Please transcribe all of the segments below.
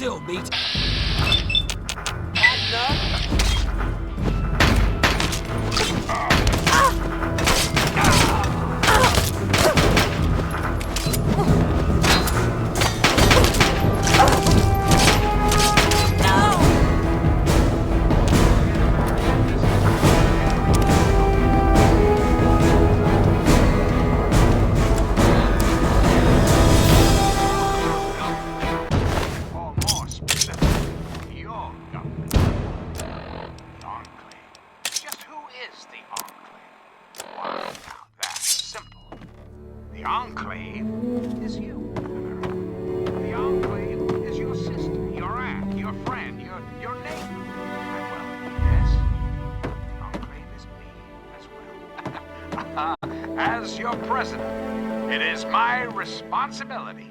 still, mate. The Enclave is you. The Enclave is your sister, your aunt, your friend, your neighbor. And well, yes, the Enclave is me as well. As your president, it is my responsibility.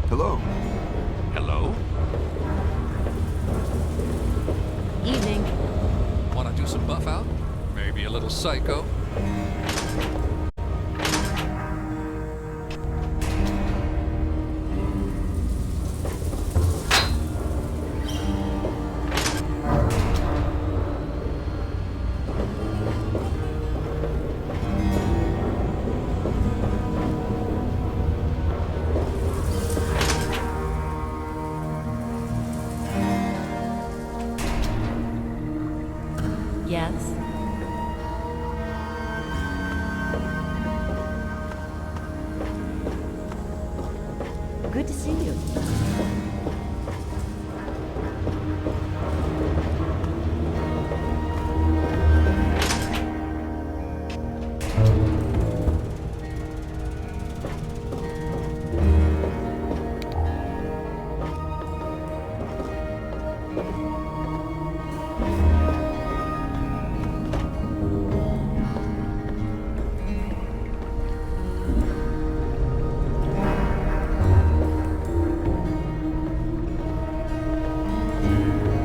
Hello. Hello? Evening. Want to do some buff out? Maybe a little psycho? Yes. Good to see you.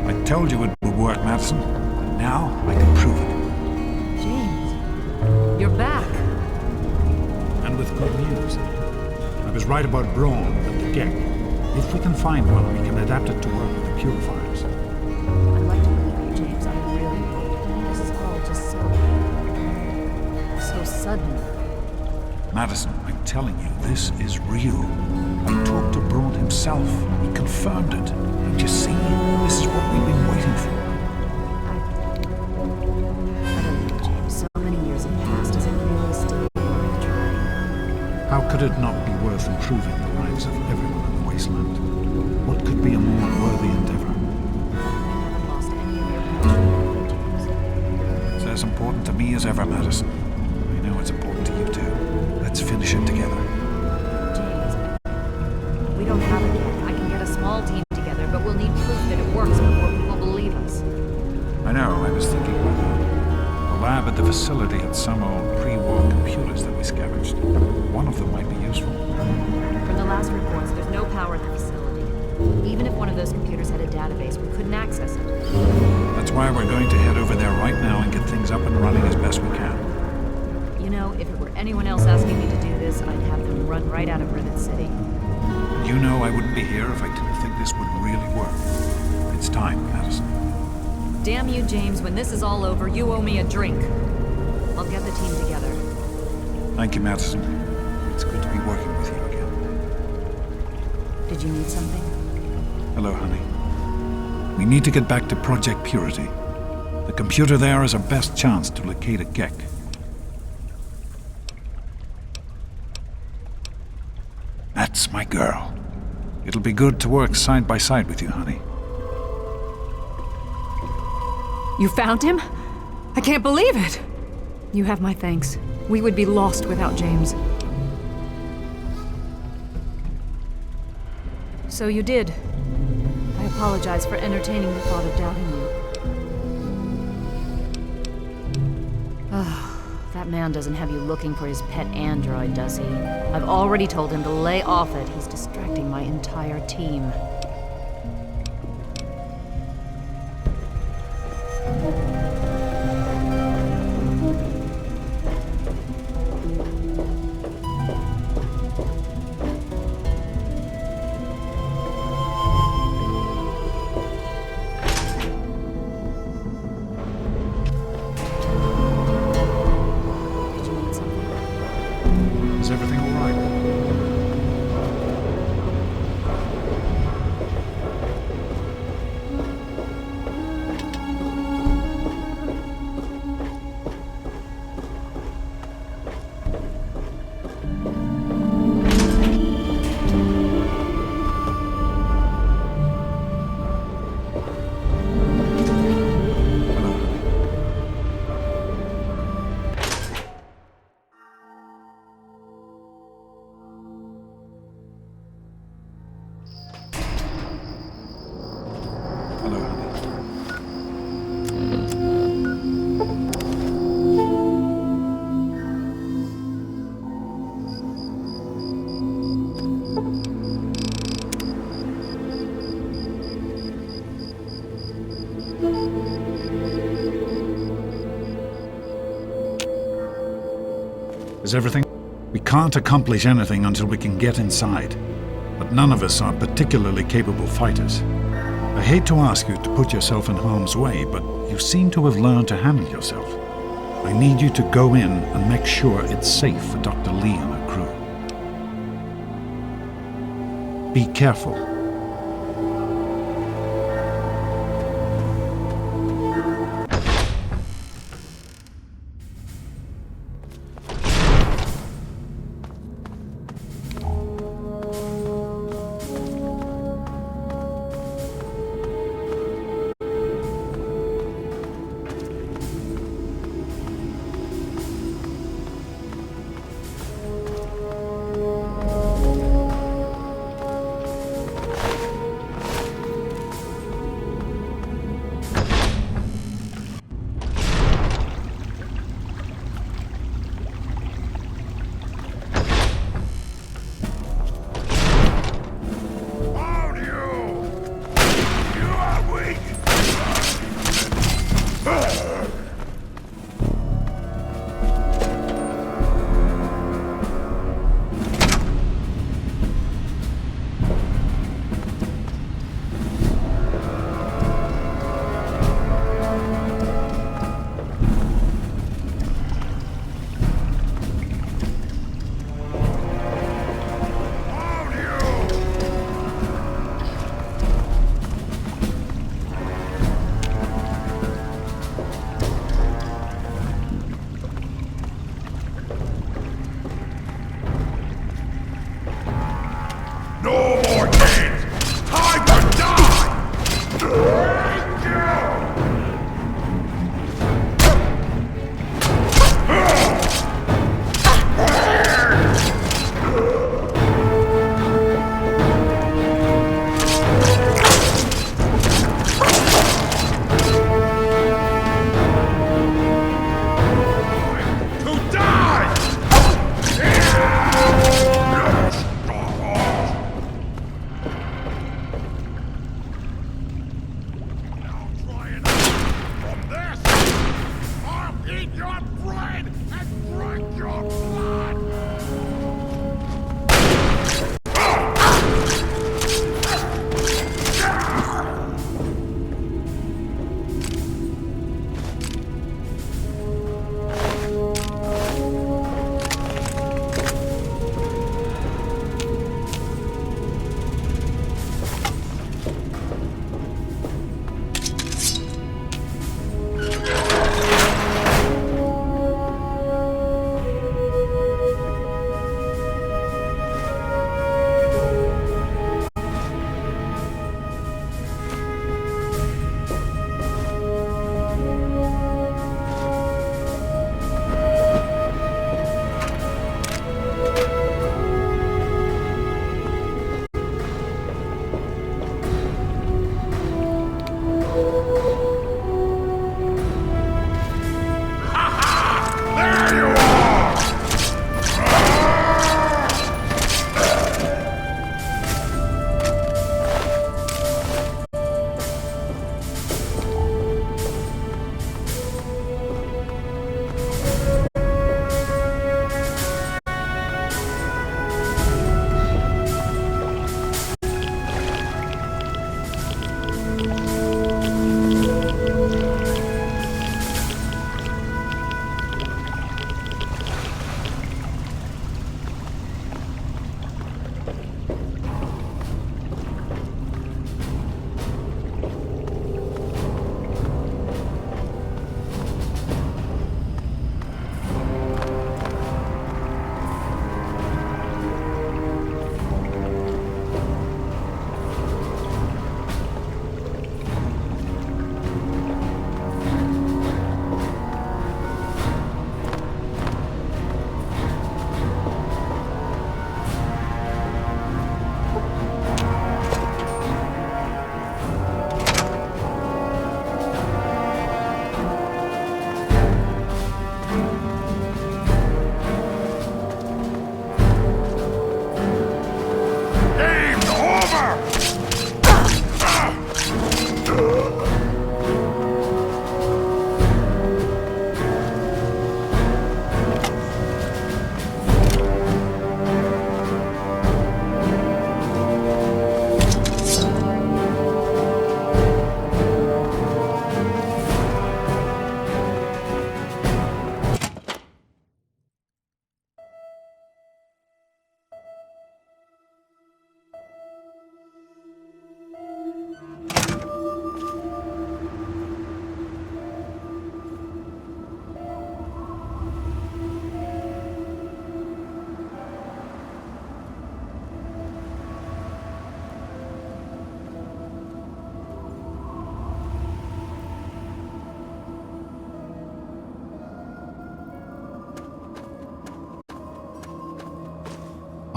I told you it would work, Madison. And now I can prove it. James, you're back. And with good news. I was right about Braun and the Gek. If we can find one, we can adapt it to work with the purifiers. I'd like to believe you, James. I really would. This is all just so sudden. Madison, I'm telling you, this is real. I talked to Braun himself. He confirmed it. Don't you see? This is what we've been waiting for. I don't know, James. So many years have passed. Is it really still worth trying? How could it not be worth improving the lives of everyone in the wasteland? What could be a more worthy endeavor? You haven't lost any of your passion, James. It's as important to me as ever, Madison. I know it's important to you too. Let's finish it together. James, we don't have it yet. I can get a small team together, but we'll need proof that it works before people believe us. I know, I was thinking about that. The lab at the facility had some old pre-war computers that we scavenged. One of them might be useful. From the last reports, there's no power at the facility. Even if one of those computers had a database, we couldn't access it. That's why we're going to head over there right now and get things up and running as best we can. You know, if it were anyone else asking me to do this, I'd have them run right out of Rivet City. You know I wouldn't be here if I didn't think this would really work. It's time, Madison. Damn you, James. When this is all over, you owe me a drink. I'll get the team together. Thank you, Madison. It's good to be working with you again. Did you need something? Hello, honey. We need to get back to Project Purity. The computer there is our best chance to locate a Gek. That's my girl. It'll be good to work side by side with you, honey. You found him? I can't believe it! You have my thanks. We would be lost without James. So you did. I apologize for entertaining the thought of doubting you. That man doesn't have you looking for his pet android, does he? I've already told him to lay off it. He's distracting my entire team. Is everything all right? Hello, honey. Is everything? We can't accomplish anything until we can get inside, but none of us are particularly capable fighters. I hate to ask you to put yourself in harm's way, but you seem to have learned to handle yourself. I need you to go in and make sure it's safe for Dr. Lee and her crew. Be careful.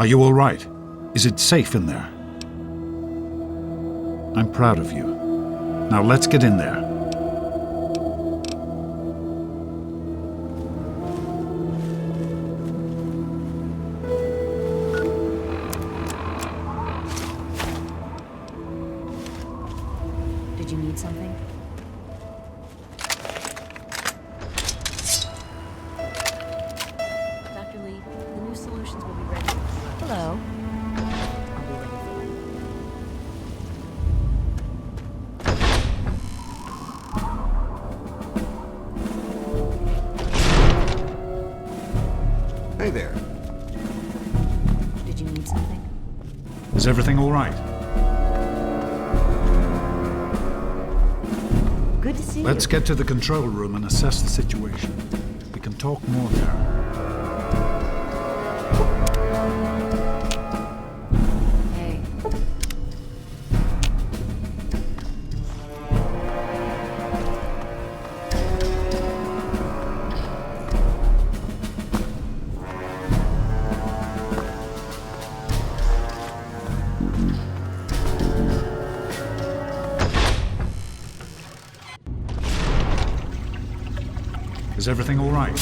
Are you all right? Is it safe in there? I'm proud of you. Now let's get in there. Did you need something? Dr. Lee, the new solutions will be ready. Hello. I'll be ready for you. Hey there. Did you need something? Is everything all right? Good to see Let's you. get to the control room and assess the situation. We can talk more there. Hey. Is everything all right?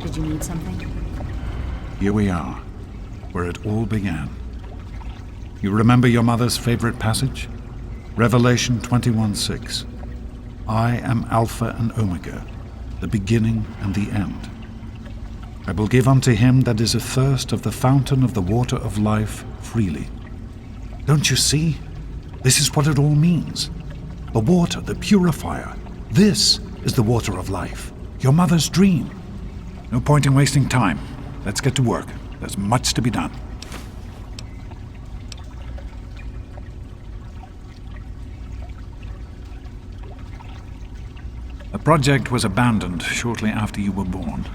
Did you need something? Here we are, where it all began. You remember your mother's favorite passage? Revelation 21:6. I am Alpha and Omega, the beginning and the end. I will give unto him that is athirst of the fountain of the water of life freely. Don't you see? This is what it all means. The water, the purifier. This is the water of life. Your mother's dream. No point in wasting time. Let's get to work. There's much to be done. The project was abandoned shortly after you were born.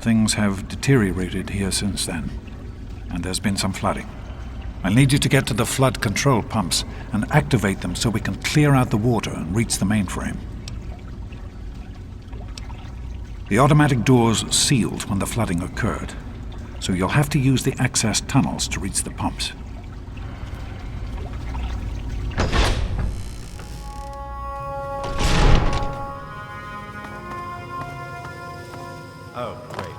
Things have deteriorated here since then, and there's been some flooding. I'll need you to get to the flood control pumps and activate them so we can clear out the water and reach the mainframe. The automatic doors sealed when the flooding occurred, so you'll have to use the access tunnels to reach the pumps. Oh, great.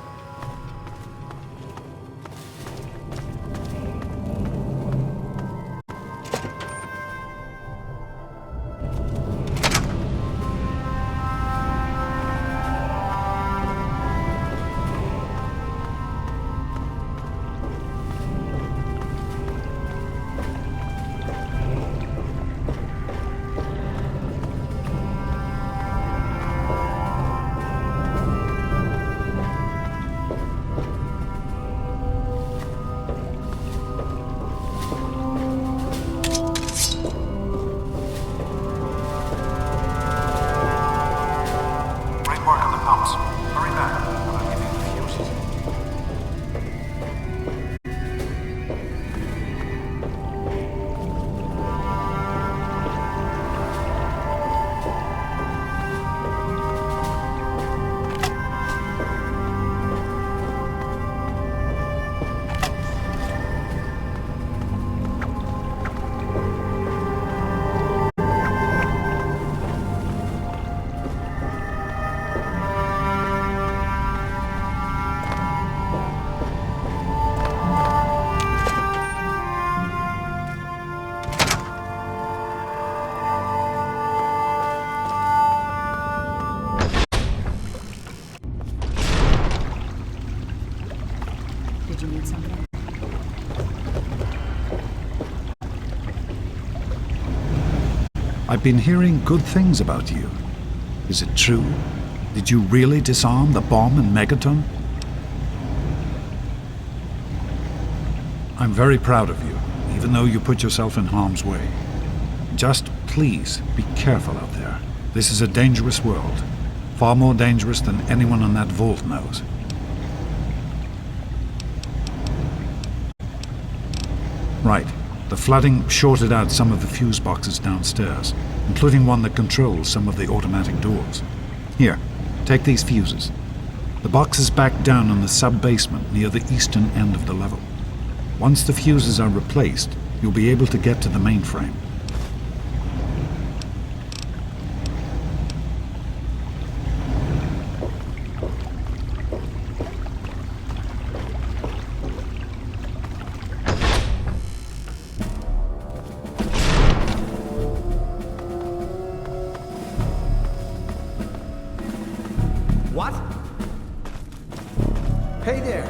Great work on the pumps. Hurry back. I'll give you the fuses. Did you need something? I've been hearing good things about you. Is it true? Did you really disarm the bomb in Megaton? I'm very proud of you, even though you put yourself in harm's way. Just please be careful out there. This is a dangerous world. Far more dangerous than anyone in that vault knows. Right. The flooding shorted out some of the fuse boxes downstairs, including one that controls some of the automatic doors. Here, take these fuses. The box is back down in the sub-basement near the eastern end of the level. Once the fuses are replaced, you'll be able to get to the mainframe. What? Hey there.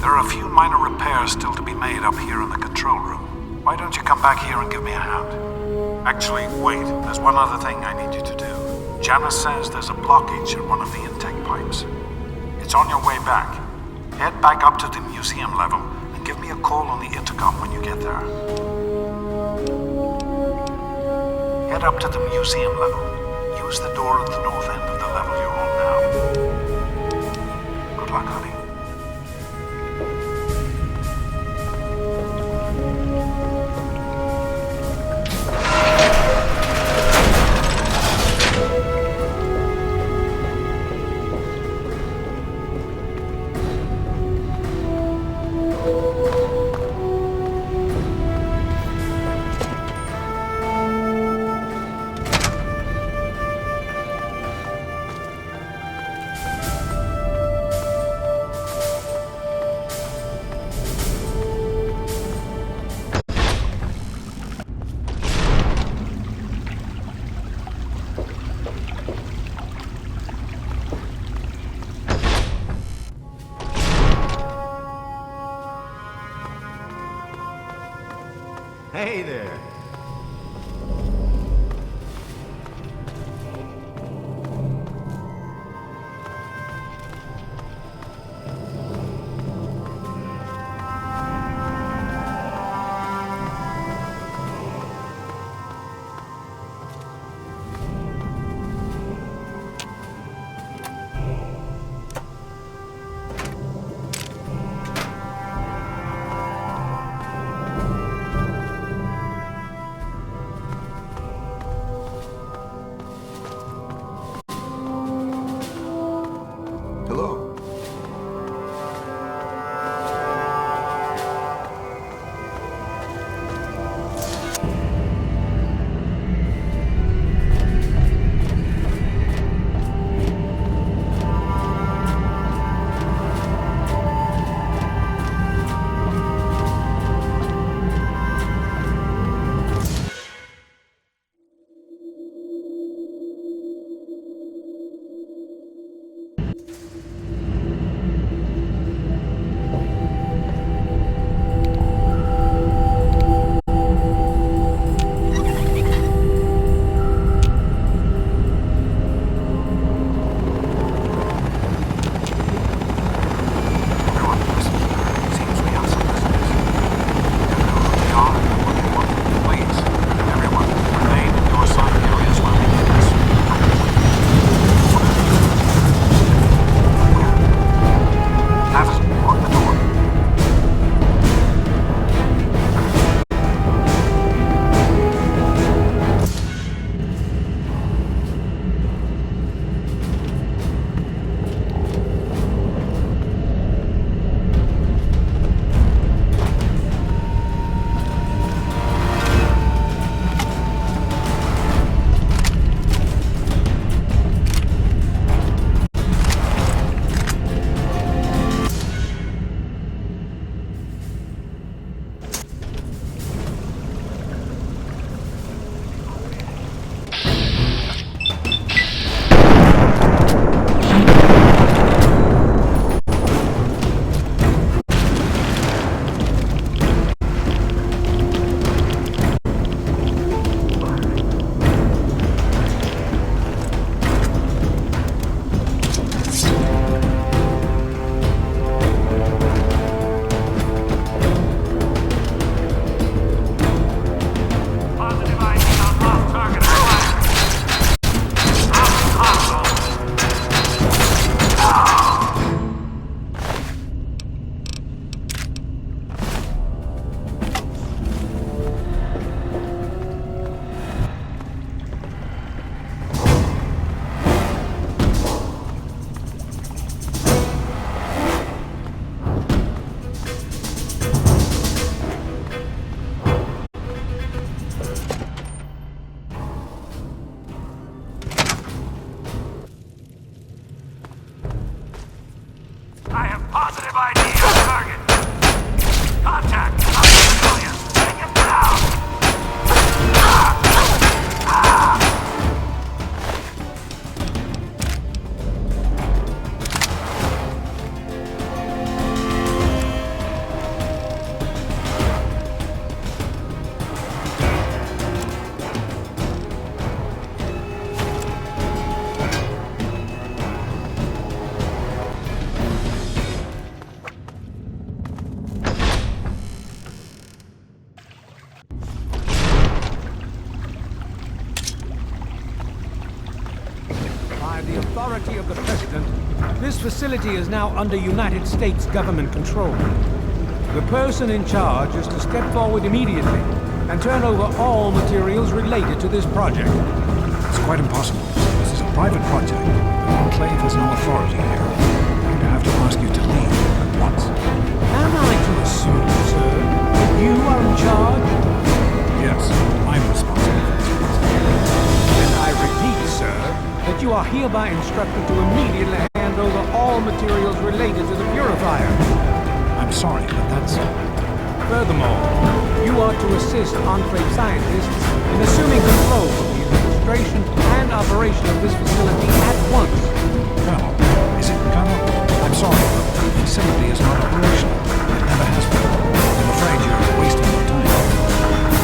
There are a few minor repairs still to be made up here in the control room. Why don't you come back here and give me a hand? Actually, wait, there's one other thing I need you to do. Janice says there's a blockage in one of the intake pipes. It's on your way back. Head back up to the museum level and give me a call on the intercom when you get there. Head up to the museum level. Use the door at the north end of the level you're on now. Good luck, honey. Hey there. authority of the President, this facility is now under United States government control. The person in charge is to step forward immediately and turn over all materials related to this project. It's quite impossible. This is a private project. The Enclave has no authority here. I'm going to have to ask you to leave at once. Am I to assume, sir, that you are in charge? Yes, I'm responsible for this project. And I repeat, sir, that you are hereby instructed to immediately hand over all materials related to the purifier. I'm sorry, but that's... Furthermore, you are to assist Enclave scientists in assuming control of the administration and operation of this facility at once. Colonel, is it Colonel? I'm sorry, but the facility is not operational. It never has been. I'm afraid you're wasting your time.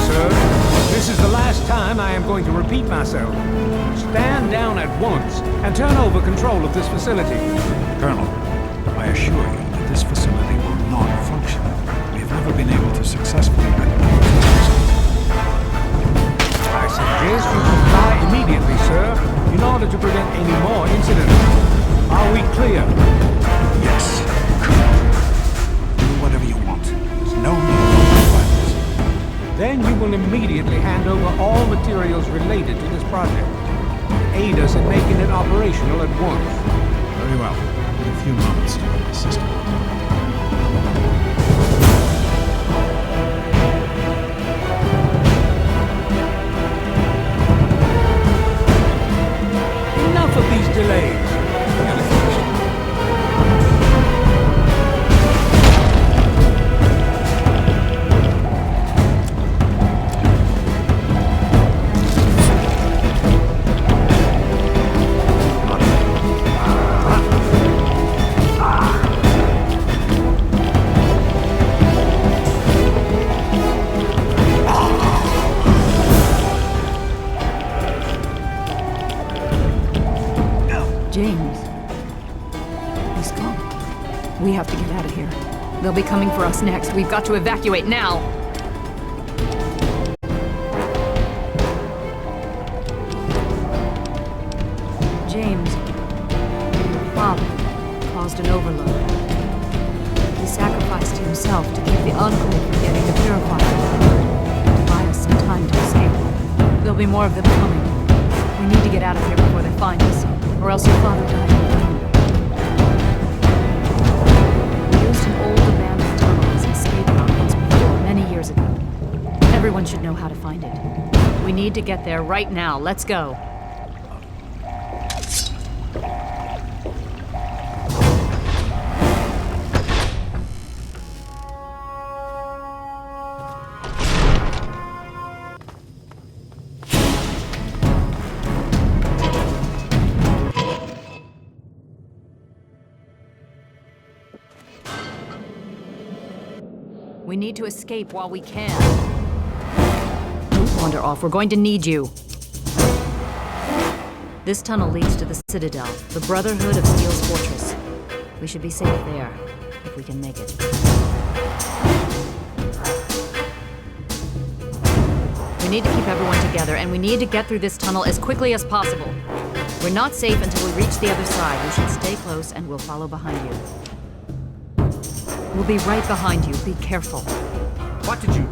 Sir, this is the last time I am going to repeat myself. Stand down at once and turn over control of this facility. Colonel, I assure you that this facility will not function. We have never been able to successfully recognize this. I suggest you comply immediately, sir, in order to prevent any more incidents. Are we clear? Yes, correct. Do whatever you want. There's no need for violence. Then you will immediately hand over all materials related to this project. Aid us in making it operational at once. Very well. In a few moments to get the system. Enough of these delays. James. He's gone. We have to get out of here. They'll be coming for us next. We've got to evacuate now. James, your father, caused an overload. He sacrificed himself to keep the Enclave from getting the purifier. To buy us some time to escape. There'll be more of them coming. We need to get out of here before they find us, or else your father died alone. We used an old abandoned tunnel as an escape route once before, many years ago. Everyone should know how to find it. We need to get there right now. Let's go. We need to escape while we can. Don't wander off. We're going to need you. This tunnel leads to the Citadel, the Brotherhood of Steel's fortress. We should be safe there, if we can make it. We need to keep everyone together, and we need to get through this tunnel as quickly as possible. We're not safe until we reach the other side. You should stay close, and we'll follow behind you. We'll be right behind you. Be careful. What did you do?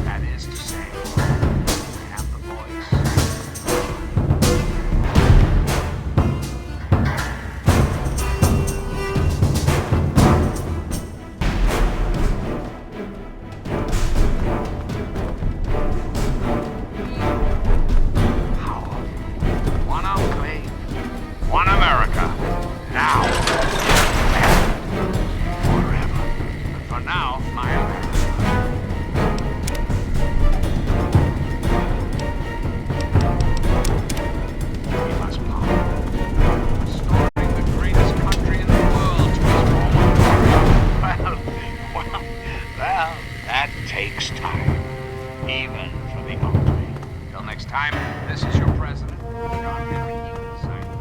That is to say, I have the voice. One Enclave, one America. Now. Forever. But for now, my America. We must part. Restoring the greatest country in the world to its former glory. Well, that takes time. Even for the Enclave. Till next time, this is your president, John Henry Egan, signing off.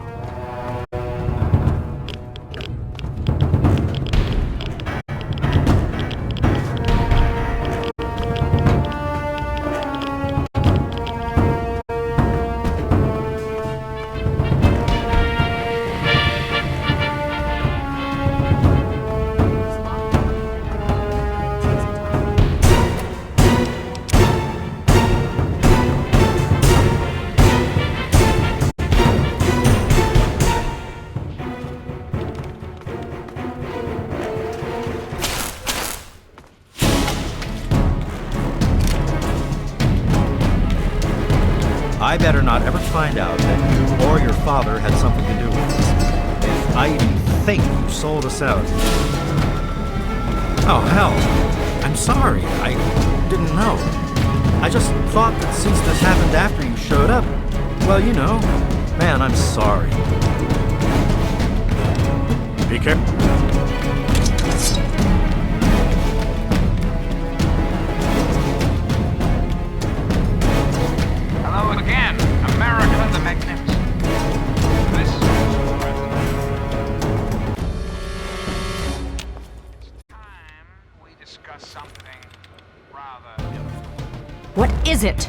I better not ever find out that you or your father had something to do with this. If I even think you sold us out. Oh, hell. I'm sorry. I didn't know. I just thought that since this happened after you showed up, well, you know, man, I'm sorry. Be careful. Hello again, America the Magnificent. This is time we discuss something rather important. What is it?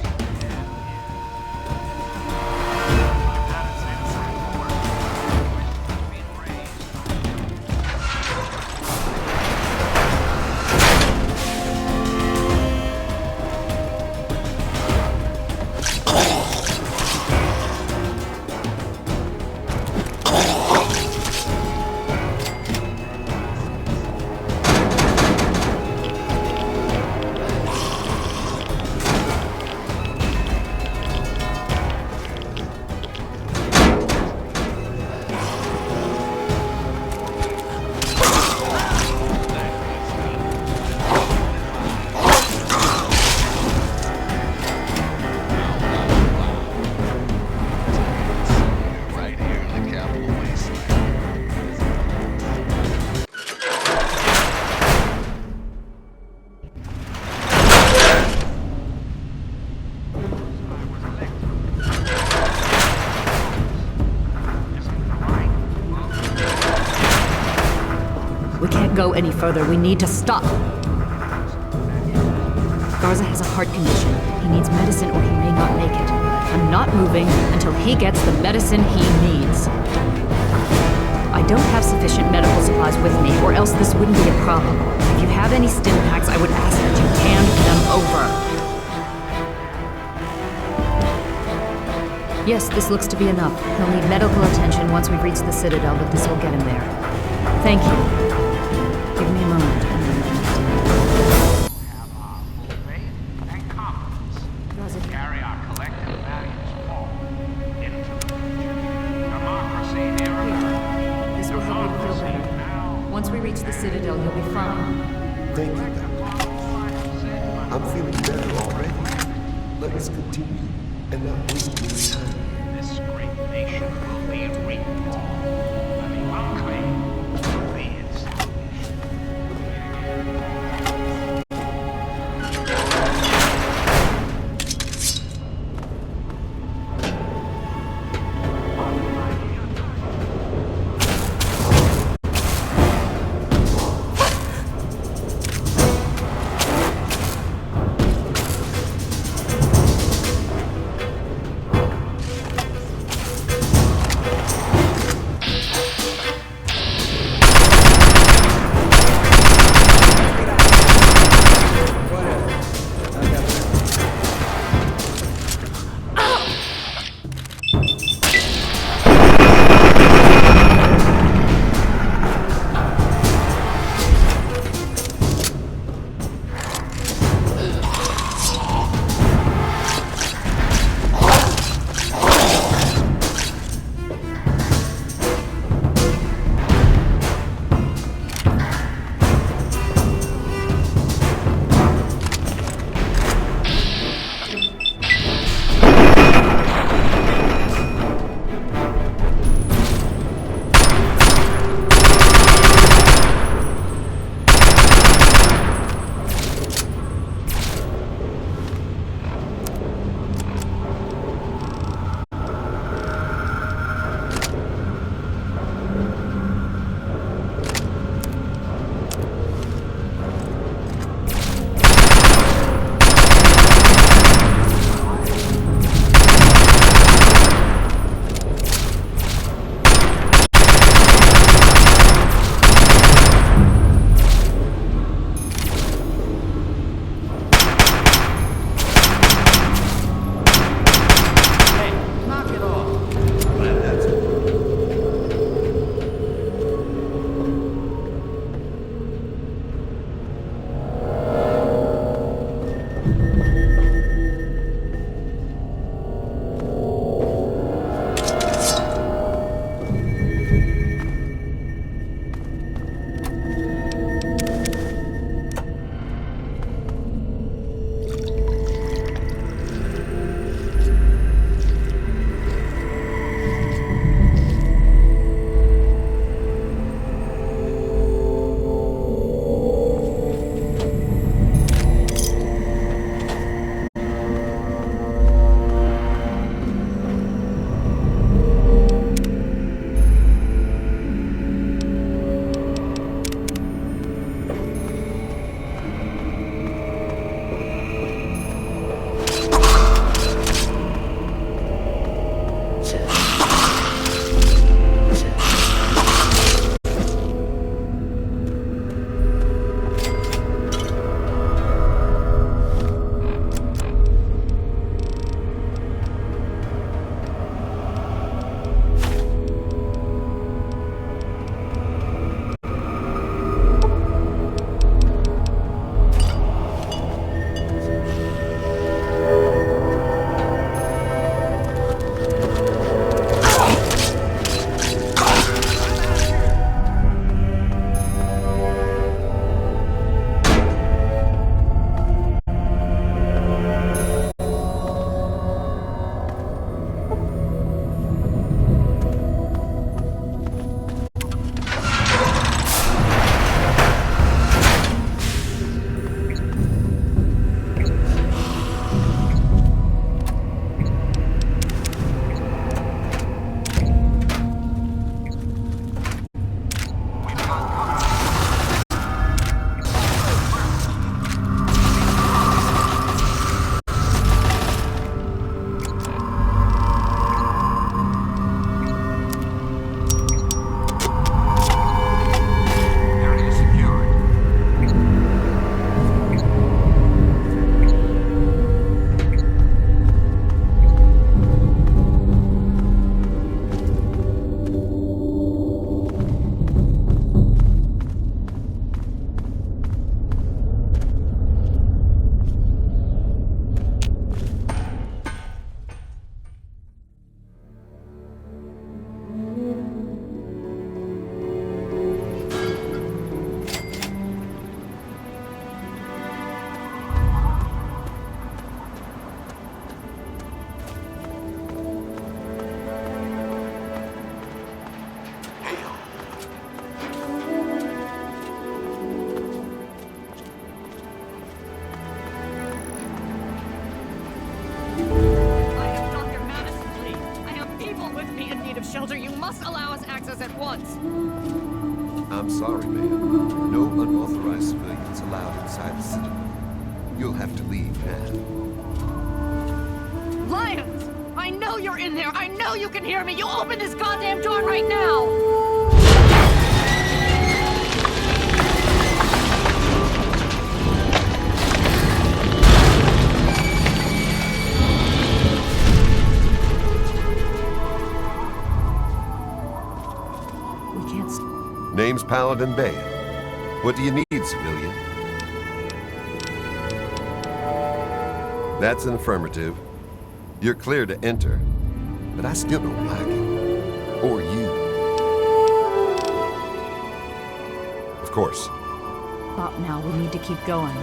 Right here in the capital wasteland. We can't go any further. We need to stop. Garza has a heart condition. He needs medicine or he may not make it. I'm not moving until he gets the medicine he needs. I don't have sufficient medical supplies with me, or else this wouldn't be a problem. If you have any stim packs, I would ask that you hand them over. Yes, this looks to be enough. He'll need medical attention once we've reached the Citadel, but this will get him there. Thank you. Give me a moment. Have our full faith and confidence. Garza, Carry our collective values forward into the future. Democracy here in America. this will help you feel better. Once we reach the Citadel, you'll be fine. Thank you, Doctor. I'm feeling better already. Let us continue and not waste any time. This great nation will be reborn. And the Enclave will be established. wants. I'm sorry, ma'am. No unauthorized civilians allowed inside the city. You'll have to leave now. Lyons! I know you're in there! I know you can hear me! You open this goddamn door right now! We can't... Name's Paladin Bay. What do you need, civilian? That's an affirmative. You're clear to enter, but I still don't like it. Or you. Of course. Stop now, we need to keep going.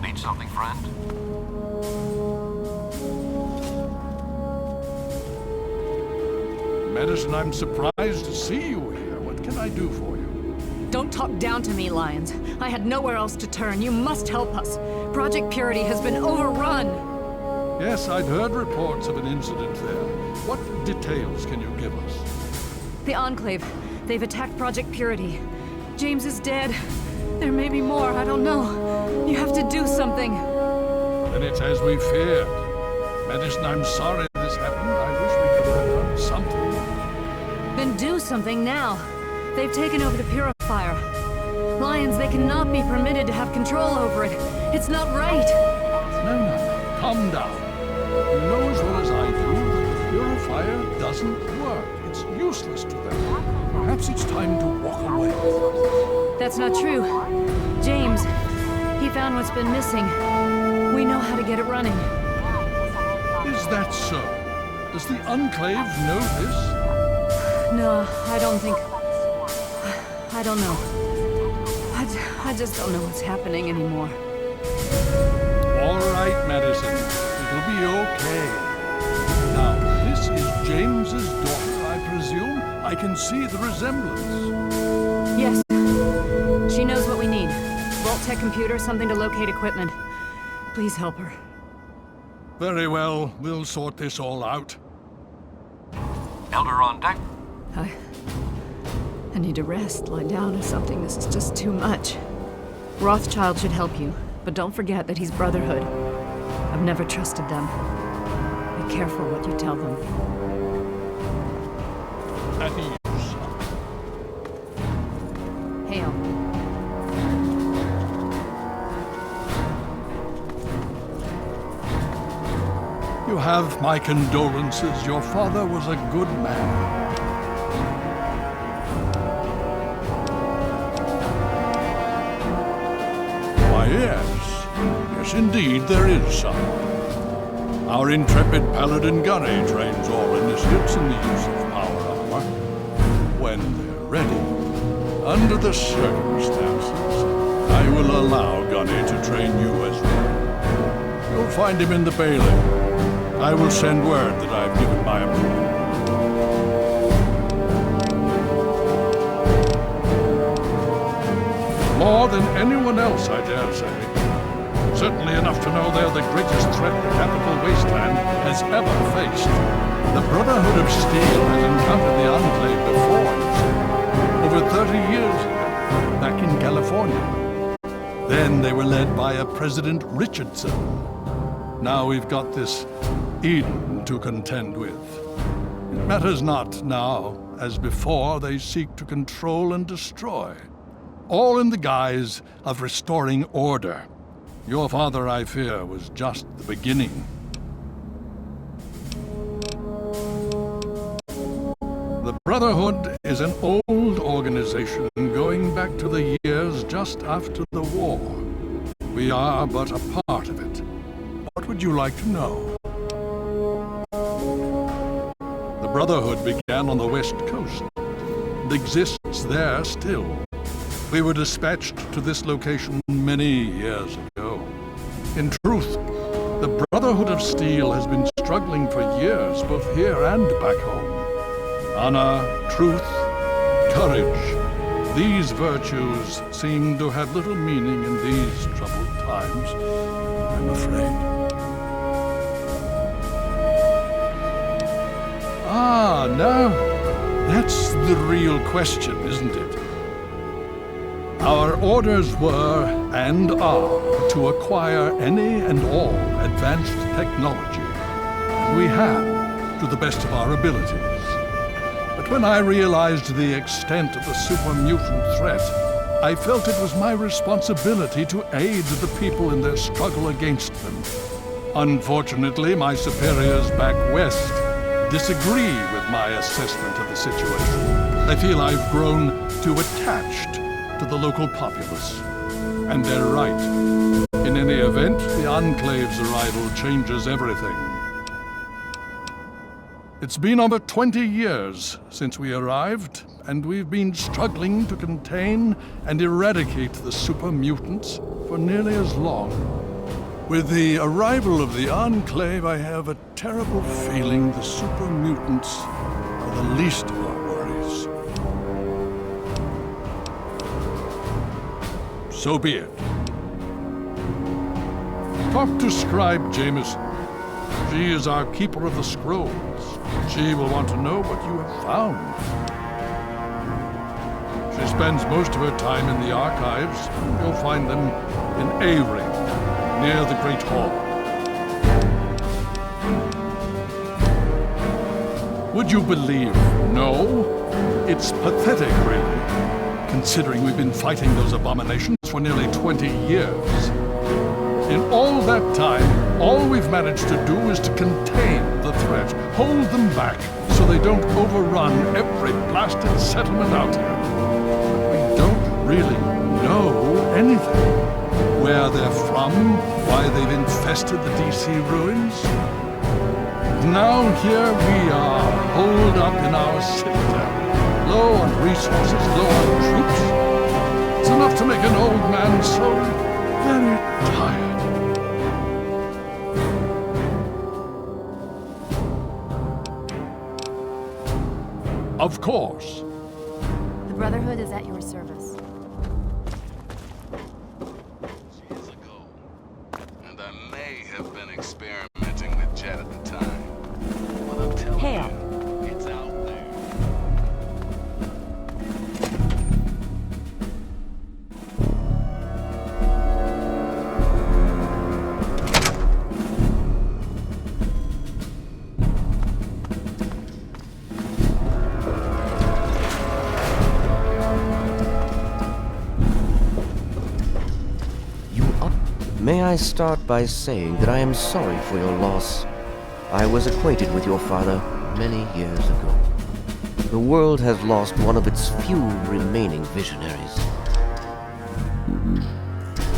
Need something, friend? Madison, I'm surprised to see you here. What can I do for you? Don't talk down to me, Lyons. I had nowhere else to turn. You must help us. Project Purity has been overrun. Yes, I'd heard reports of an incident there. What details can you give us? The Enclave. They've attacked Project Purity. James is dead. There may be more, I don't know. You have to do something. Then it's as we feared. Madison, I'm sorry this happened. I wish we could have done something. Then do something now. They've taken over the Purifier. Lyons, they cannot be permitted to have control over it. It's not right. No. Calm down. You know as well as I do that the Purifier doesn't work. It's useless to them. Perhaps it's time to walk away. That's not true. James, he found what's been missing. We know how to get it running. Is that so? Does the Enclave know this? No, I don't think... I don't know. I just don't know what's happening anymore. All right, Madison. It'll be okay. Now, this is James's daughter, I presume? I can see the resemblance. Yes. She knows what we need. Vault-Tec computer, something to locate equipment. Please help her. Very well. We'll sort this all out. Elder on deck? I need to rest, lie down or something. This is just too much. Rothschild should help you, but don't forget that he's Brotherhood. I've never trusted them. Be careful what you tell them. At ease. Hail. You have my condolences. Your father was a good man. Why, yes. Yes, indeed, there is some. Our intrepid Paladin Gunny trains all initiates in the use of power armor. When they're ready, under the circumstances, I will allow Gunny to train you as well. You'll find him in the bailey. I will send word that I've given my approval. More than anyone else, I dare say. Certainly enough to know they're the greatest threat the capital wasteland has ever faced. The Brotherhood of Steel has encountered the Enclave before, you see, over 30 years ago, back in California. Then they were led by a President Richardson. Now we've got this Eden to contend with. It matters not now, as before they seek to control and destroy, all in the guise of restoring order. Your father, I fear, was just the beginning. Brotherhood is an old organization going back to the years just after the war. We are but a part of it. What would you like to know? The Brotherhood began on the West Coast and exists there still. We were dispatched to this location many years ago. In truth, the Brotherhood of Steel has been struggling for years, both here and back home. Honor, truth, courage. These virtues seem to have little meaning in these troubled times, I'm afraid. Ah, now, that's the real question, isn't it? Our orders were, and are, to acquire any and all advanced technology. And we have, to the best of our abilities. But when I realized the extent of the super mutant threat, I felt it was my responsibility to aid the people in their struggle against them. Unfortunately, my superiors back west disagree with my assessment of the situation. They feel I've grown too attached to the local populace. And they're right. In any event, the Enclave's arrival changes everything. It's been over 20 years since we arrived, and we've been struggling to contain and eradicate the super mutants for nearly as long. With the arrival of the Enclave, I have a terrible feeling the super mutants are the least of our worries. So be it. Talk to Scribe Jameson. She is our keeper of the scrolls. She will want to know what you have found. She spends most of her time in the archives. You'll find them in A-Ring, near the Great Hall. Would you believe no? It's pathetic, really, considering we've been fighting those abominations for nearly 20 years. In all that time, all we've managed to do is to contain the threat, hold them back so they don't overrun every blasted settlement out here. We don't really know anything. Where they're from, why they've infested the DC ruins. Now here we are, holed up in our citadel, low on resources, low on troops. It's enough to make an old man so very tired. Of course. The Brotherhood is at your service. Years ago, and I may have been experimenting with Jet at the time. But I'm telling you, it's out there. May I start by saying that I am sorry for your loss. I was acquainted with your father many years ago. The world has lost one of its few remaining visionaries.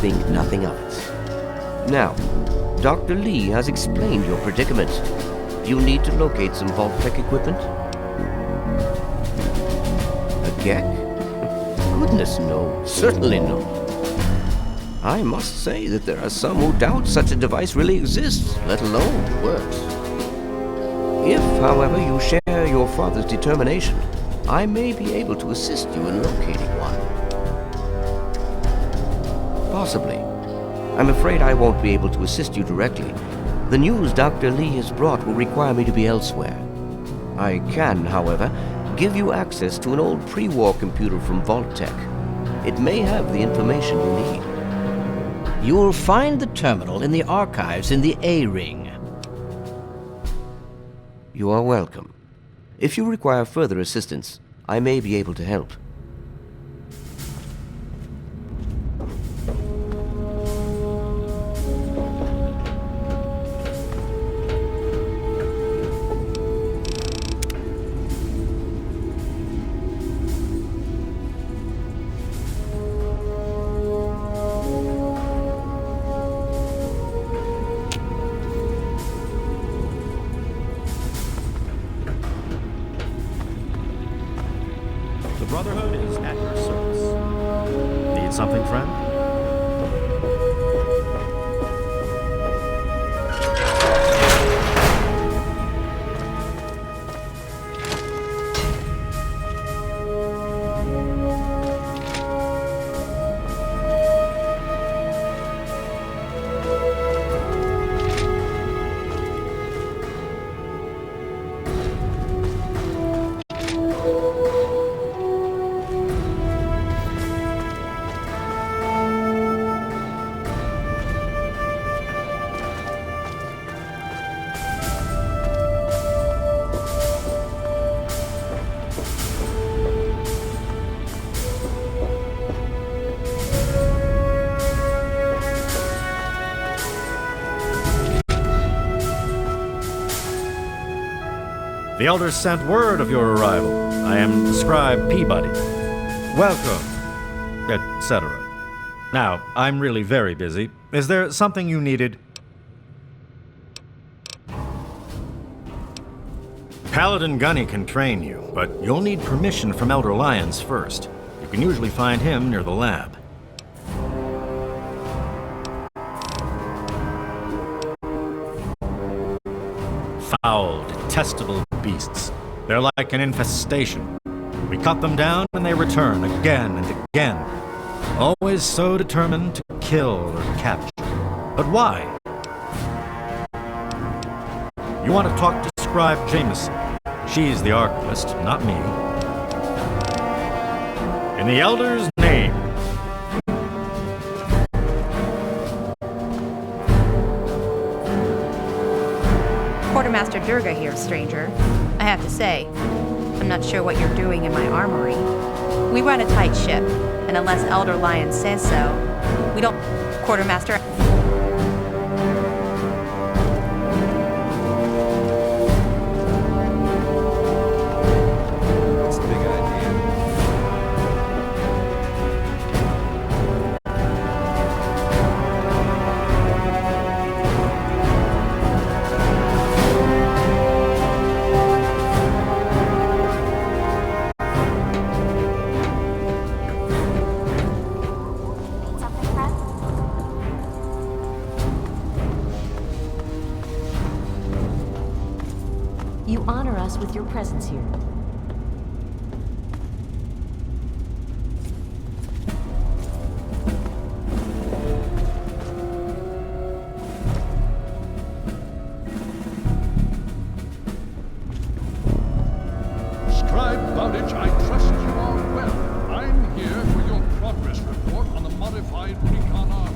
Think nothing of it. Now, Dr. Lee has explained your predicament. You need to locate some Vault-Tec equipment? A Gek? Goodness, no. Certainly no. I must say that there are some who doubt such a device really exists, let alone works. If, however, you share your father's determination, I may be able to assist you in locating one. Possibly. I'm afraid I won't be able to assist you directly. The news Dr. Lee has brought will require me to be elsewhere. I can, however, give you access to an old pre-war computer from Vault-Tec. It may have the information you need. You'll find the terminal in the archives in the A-Ring. You are welcome. If you require further assistance, I may be able to help. The elders sent word of your arrival. I am Scribe Peabody. Welcome, etc. Now, I'm really very busy. Is there something you needed? Paladin Gunny can train you, but you'll need permission from Elder Lyons first. You can usually find him near the lab. Foul, detestable beasts. They're like an infestation. We cut them down and they return again and again. Always so determined to kill or capture. But why? You want to talk to Scribe Jameson. She's the archivist, not me. In the Elder's name. Quartermaster Durga here, stranger. I have to say, I'm not sure what you're doing in my armory. We run a tight ship, and unless Elder Lion says so, we don't... Quartermaster... You honor us with your presence here. Scribe Bowditch, I trust you are well. I'm here for your progress report on the modified recon armor.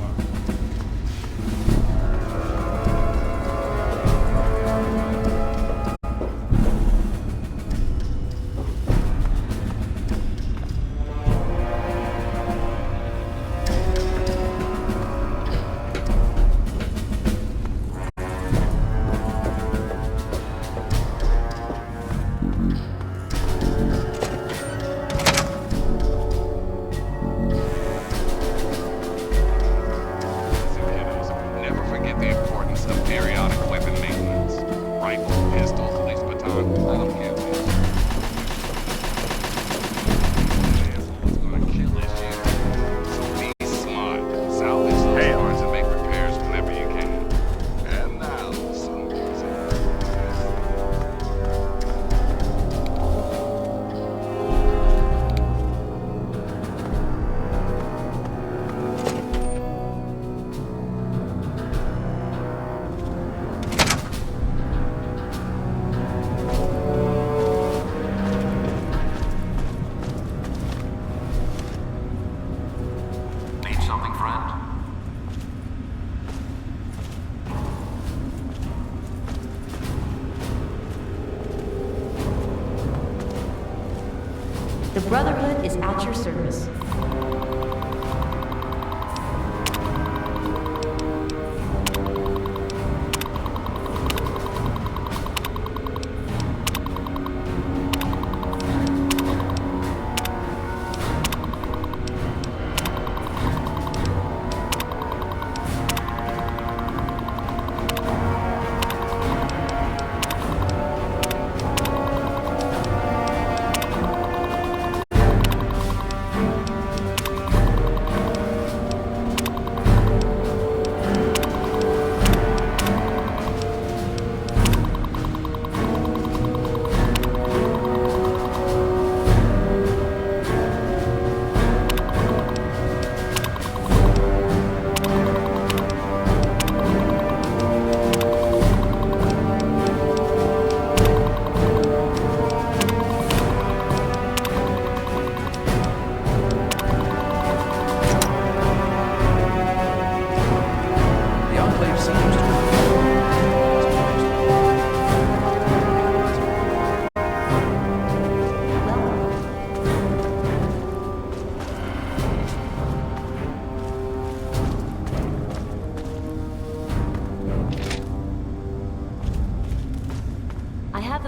The Brotherhood is at your service.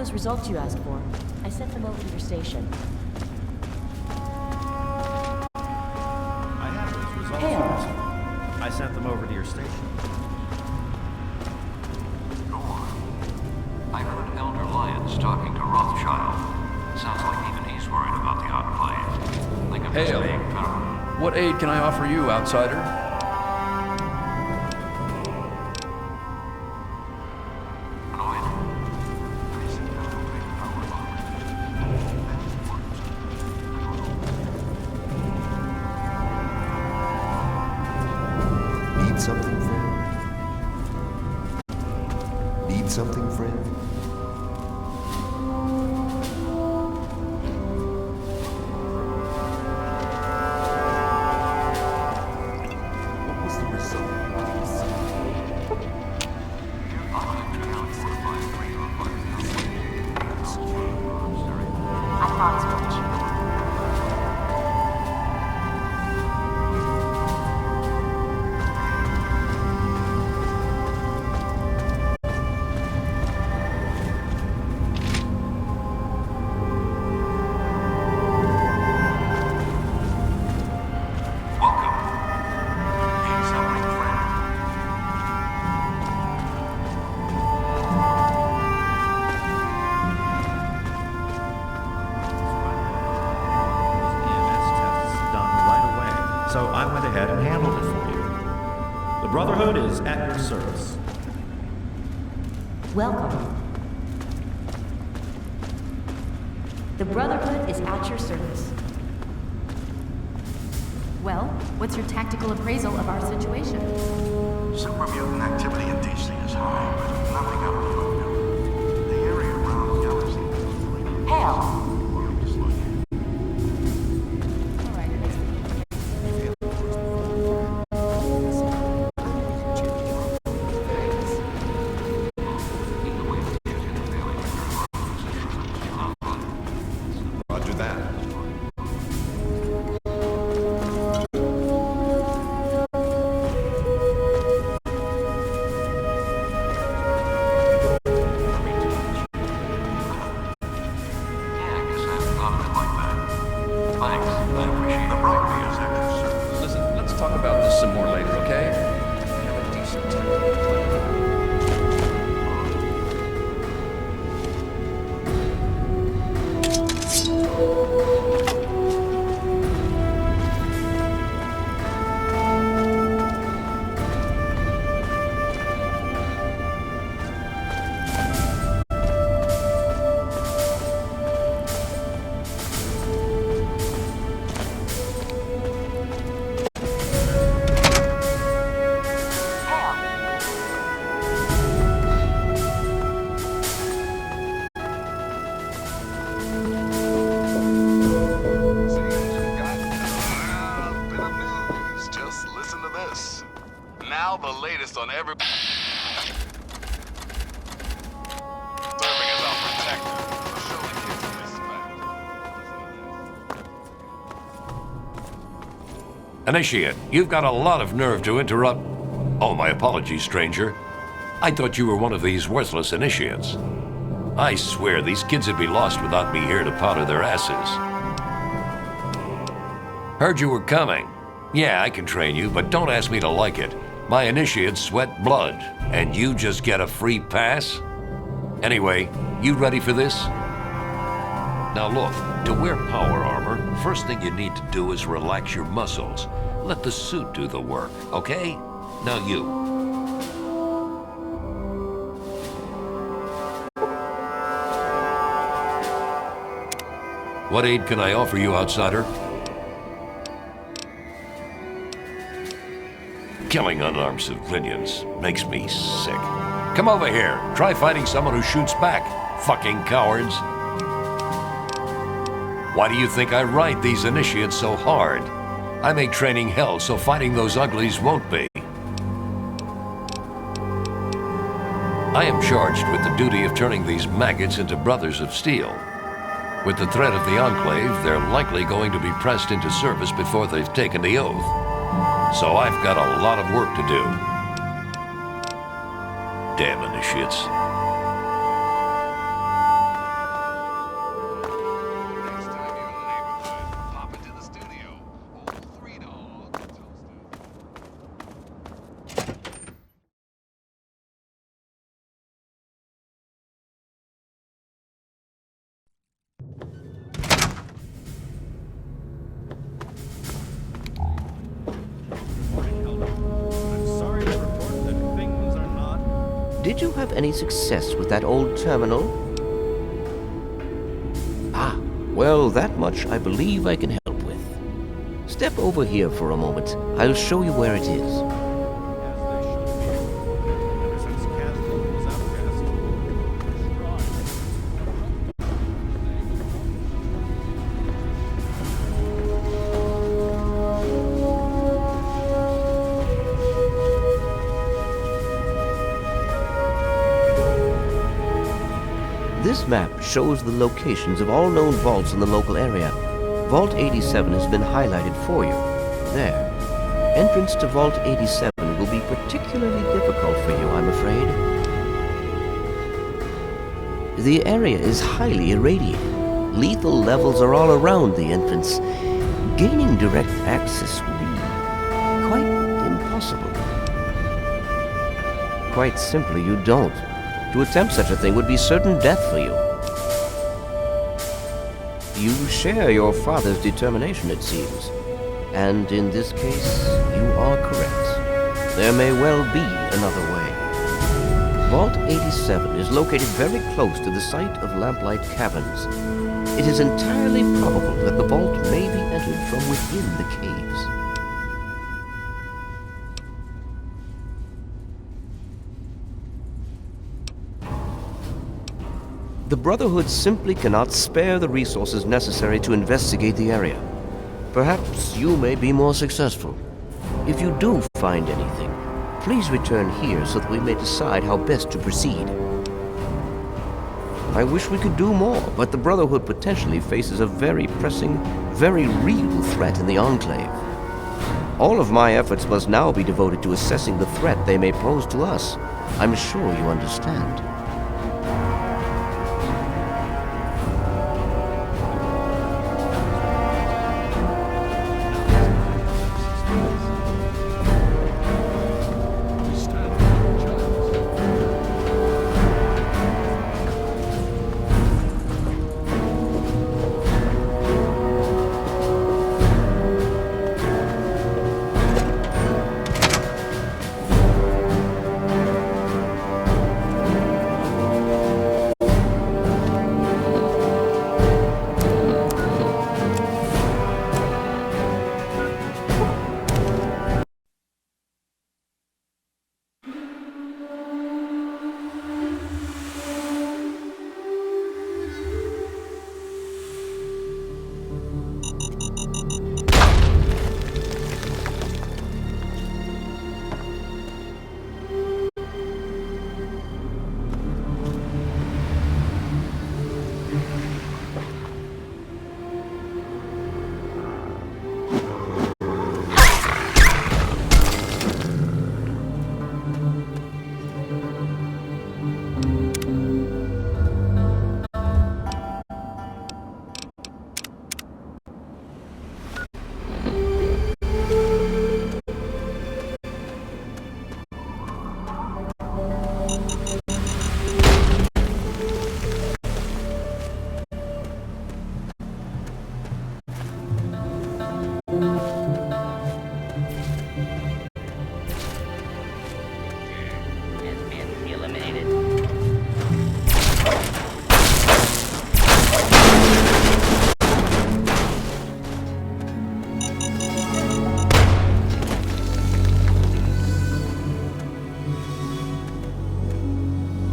those results you asked for. I sent them over to your station. I have those results. Hey. I sent them over to your station. Go on. I heard Elder Lyons talking to Rothschild. Sounds like even he's worried about the Enclave. Think of Hail. What aid can I offer you, outsider? Need something, friend? Need something, friend? What was the result? I thought as much. So I went ahead and handled it for you. The Brotherhood is at your service. Welcome. The Brotherhood is at your service. Well, what's your tactical appraisal of our situation? Super mutant activity in DC is high, but nothing out of the ordinary. The area around the galaxy is feeling Hail. Roger that. Listen, let's talk about this some more later, okay? I have a decent tactical plan. Just listen to this. Now the latest on every... Serving as our protector. So show the kids some respect. Initiate, you've got a lot of nerve to interrupt... Oh, my apologies, stranger. I thought you were one of these worthless initiates. I swear these kids would be lost without me here to powder their asses. Heard you were coming. Yeah, I can train you, but don't ask me to like it. My initiates sweat blood, and you just get a free pass? Anyway, you ready for this? Now look, to wear power armor, first thing you need to do is relax your muscles. Let the suit do the work, okay? Now you. What aid can I offer you, outsider? Killing unarmed civilians makes me sick. Come over here. Try fighting someone who shoots back, fucking cowards. Why do you think I ride these initiates so hard? I make training hell so fighting those uglies won't be. I am charged with the duty of turning these maggots into brothers of steel. With the threat of the Enclave, they're likely going to be pressed into service before they've taken the oath. So I've got a lot of work to do. Damn initiates. Did you have any success with that old terminal? Ah, well, that much I believe I can help with. Step over here for a moment. I'll show you where it is. This map shows the locations of all known vaults in the local area. Vault 87 has been highlighted for you. There. Entrance to Vault 87 will be particularly difficult for you, I'm afraid. The area is highly irradiated. Lethal levels are all around the entrance. Gaining direct access will be quite impossible. Quite simply, you don't. To attempt such a thing would be certain death for you. You share your father's determination, it seems. And in this case, you are correct. There may well be another way. Vault 87 is located very close to the site of Lamplight Caverns. It is entirely probable that the vault may be entered from within the caves. The Brotherhood simply cannot spare the resources necessary to investigate the area. Perhaps you may be more successful. If you do find anything, please return here so that we may decide how best to proceed. I wish we could do more, but the Brotherhood potentially faces a very pressing, very real threat in the Enclave. All of my efforts must now be devoted to assessing the threat they may pose to us. I'm sure you understand.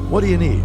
What do you need?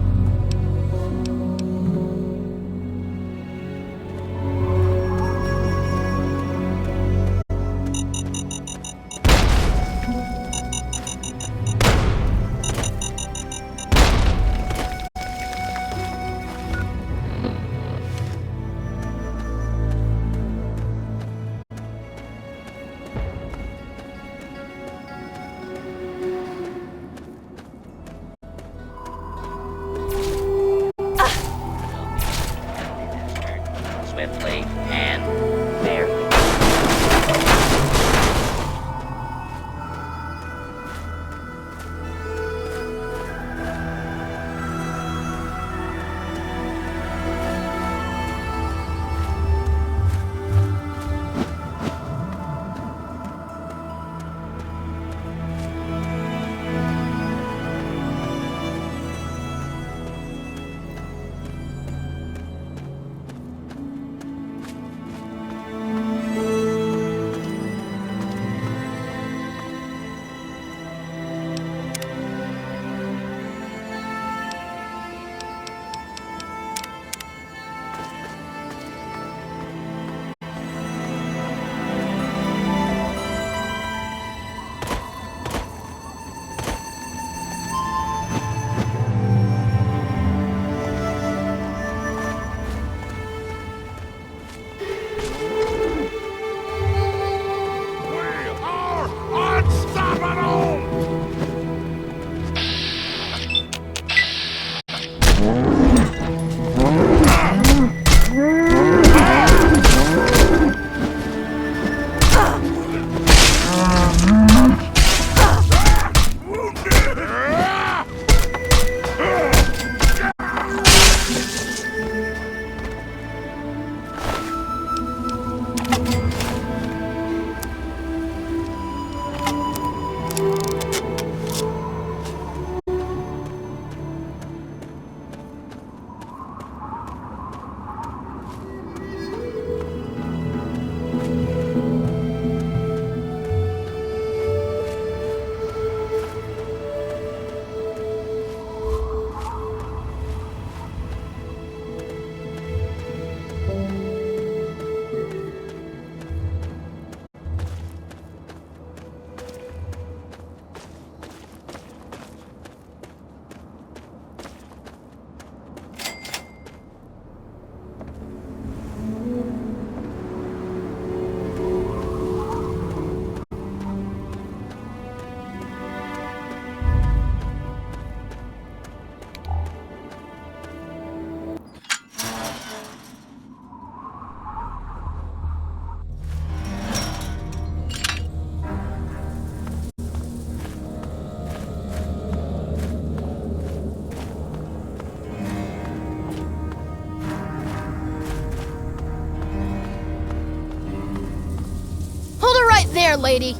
There, lady.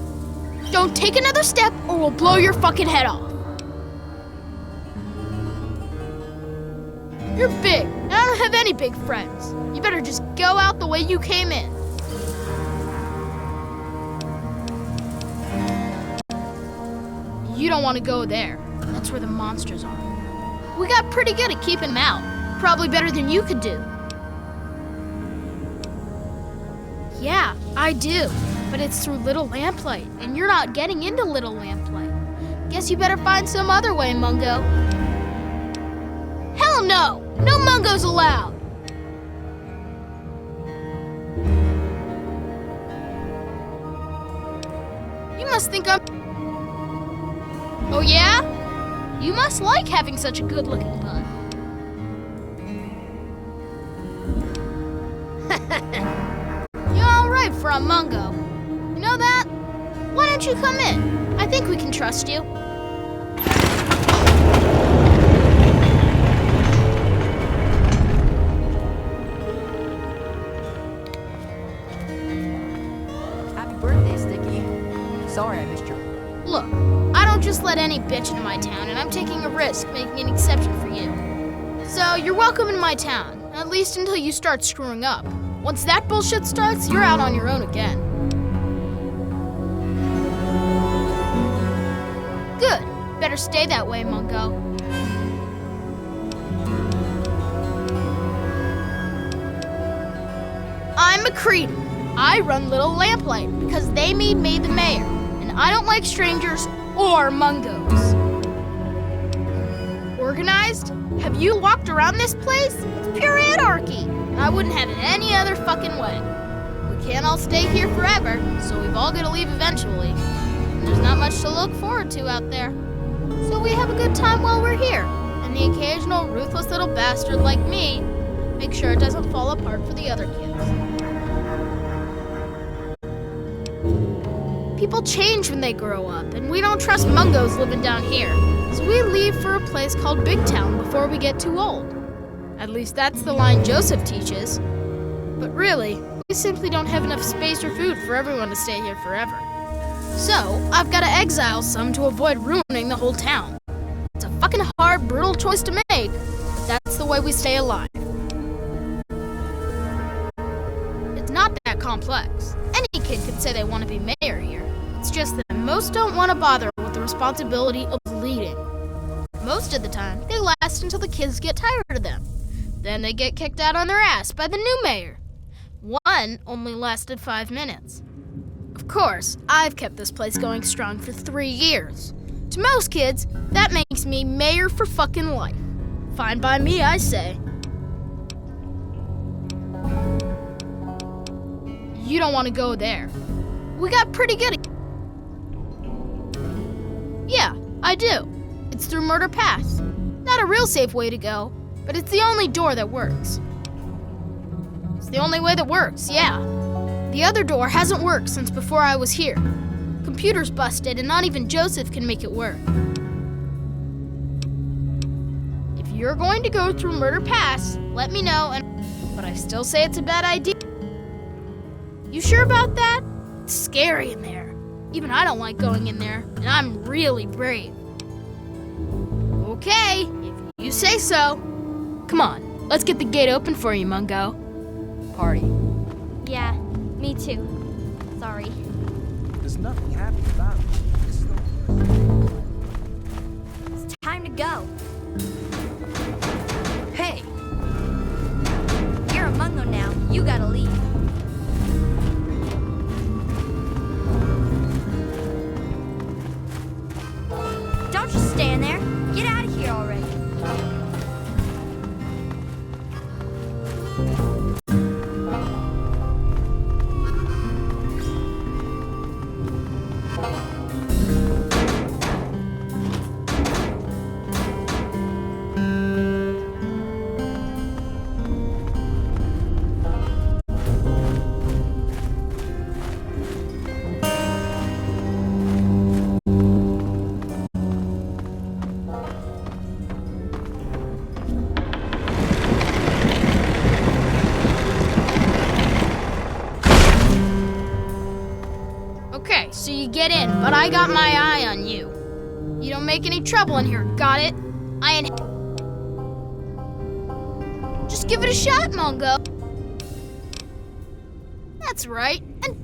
Don't take another step or we'll blow your fucking head off. You're big, and I don't have any big friends. You better just go out the way you came in. You don't want to go there. That's where the monsters are. We got pretty good at keeping them out. Probably better than you could do. Yeah, I do. But it's through Little Lamplight, and you're not getting into Little Lamplight. Guess you better find some other way, Mungo. Hell no! No Mungos allowed! You must think I'm... Oh yeah? You must like having such a good-looking bud. You're alright for a Mungo. You know that? Why don't you come in? I think we can trust you. Happy birthday, Sticky. Sorry I missed you. Look, I don't just let any bitch into my town, and I'm taking a risk making an exception for you. So you're welcome in my town, at least until you start screwing up. Once that bullshit starts, you're out on your own again. Good. Better stay that way, Mungo. I'm McCready. I run Little Lamplight because they made me the mayor, and I don't like strangers or Mungos. Organized? Have you walked around this place? It's pure anarchy, and I wouldn't have it any other fucking way. We can't all stay here forever, so we've all got to leave eventually. And there's not much to look forward to out there. So we have a good time while we're here, and the occasional ruthless little bastard like me make sure it doesn't fall apart for the other kids. People change when they grow up, and we don't trust Mungos living down here. So we leave for a place called Big Town before we get too old. At least that's the line Joseph teaches. But really, we simply don't have enough space or food for everyone to stay here forever. So, I've got to exile some to avoid ruining the whole town. It's a fucking hard, brutal choice to make, but that's the way we stay alive. It's not that complex. Any kid can say they want to be mayor here. It's just that most don't want to bother with the responsibility of leading. Most of the time, they last until the kids get tired of them. Then they get kicked out on their ass by the new mayor. One only lasted 5 minutes. Of course, I've kept this place going strong for 3 years. To most kids, that makes me mayor for fucking life. Fine by me, I say. You don't want to go there. We got pretty good at... Yeah, I do. It's through Murder Pass. Not a real safe way to go, but it's the only door that works. It's the only way that works, yeah. The other door hasn't worked since before I was here. Computer's busted, and not even Joseph can make it work. If you're going to go through Murder Pass, let me know, but I still say it's a bad idea. You sure about that? It's scary in there. Even I don't like going in there, and I'm really brave. Okay, if you say so. Come on, let's get the gate open for you, Mungo. Party. Yeah, me too. Sorry. There's nothing happy about it. This is It's time to go. Hey! You're a Mungo now. You gotta leave. Don't just stand there. Get out of here already. Okay, so you get in, but I got my eye on you. You don't make any trouble in here, got it? Just give it a shot, Mungo. That's right. And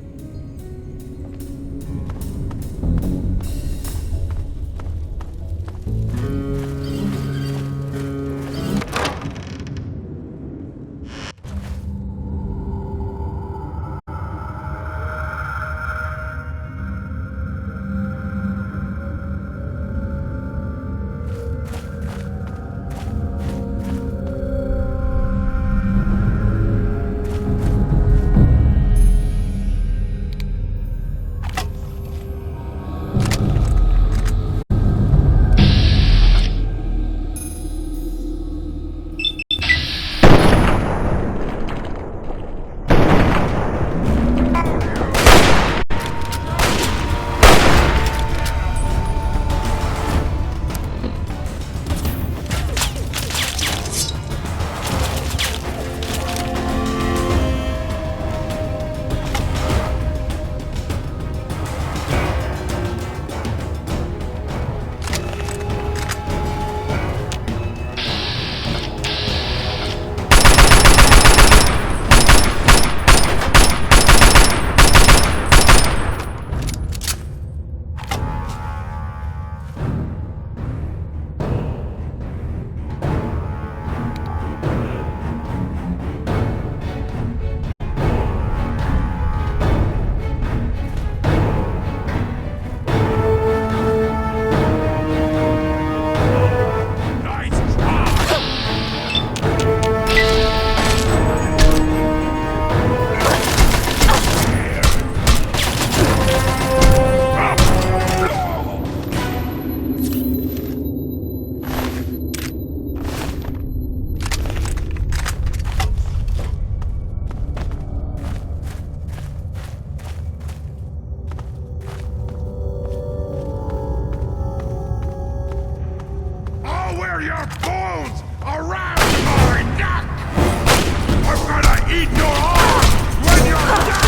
your bones around my neck! I'm gonna eat your arm when you're dead!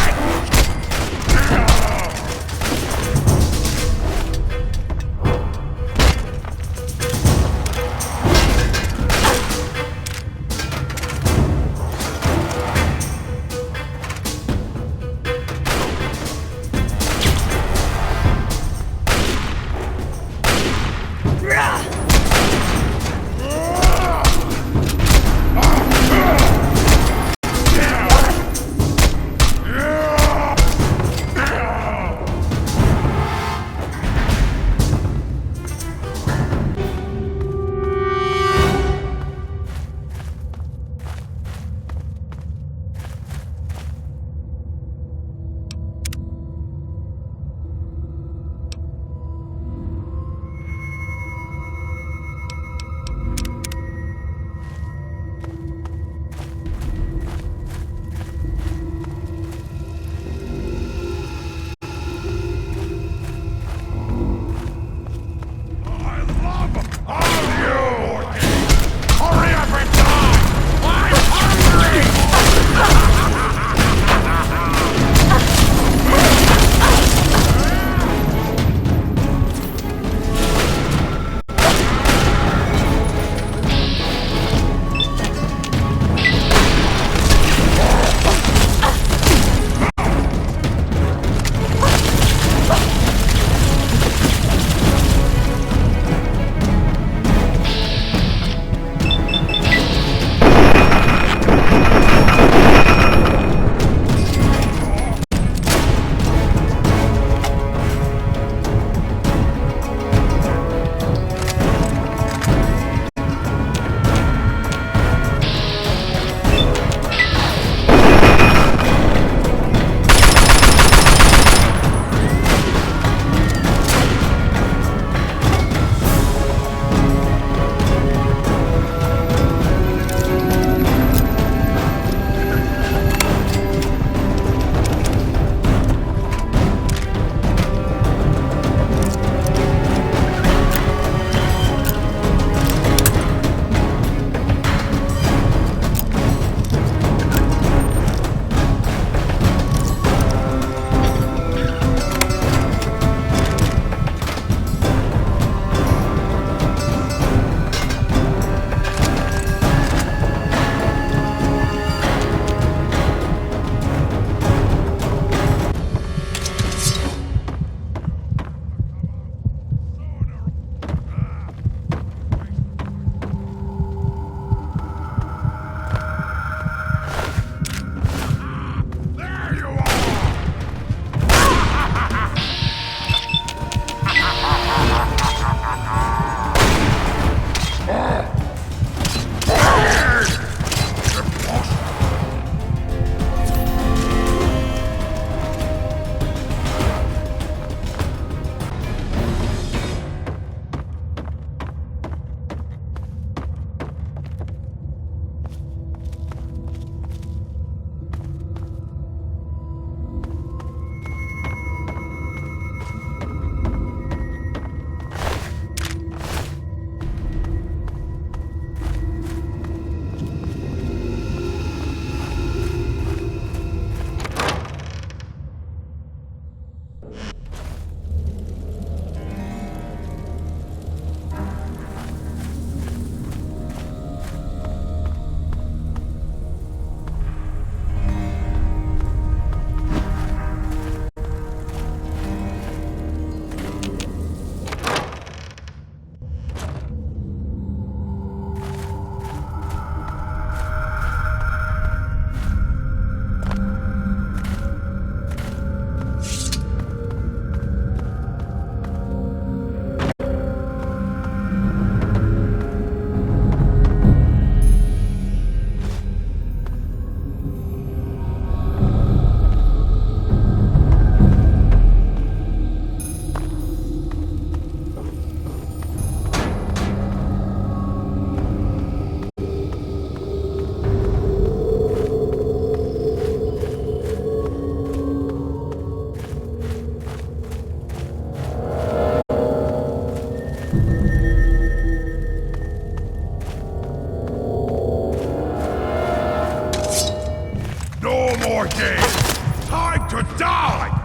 again! Time to die!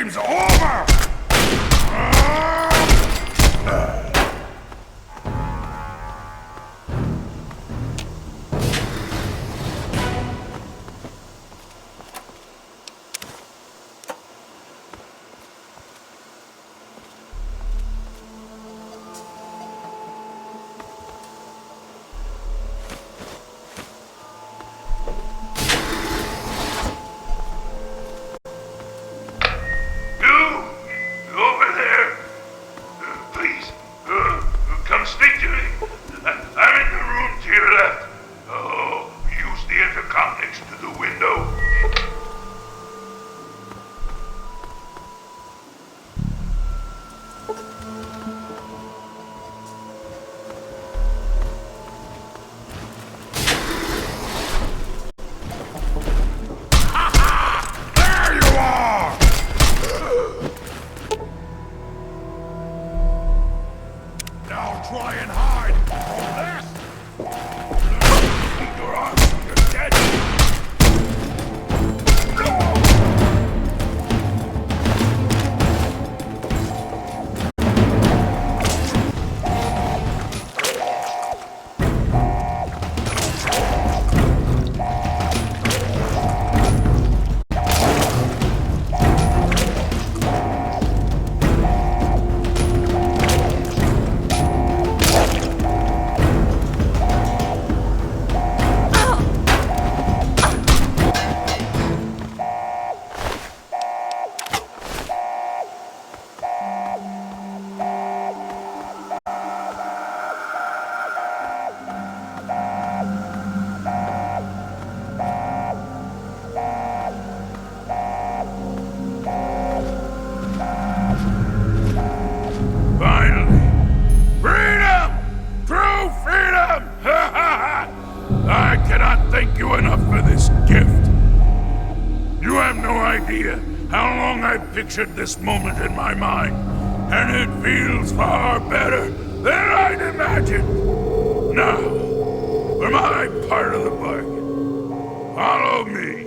game's over! Try and hide from this! Your arms, you're dead! How long I've pictured this moment in my mind, and it feels far better than I'd imagined. Now, for my part of the bargain, follow me.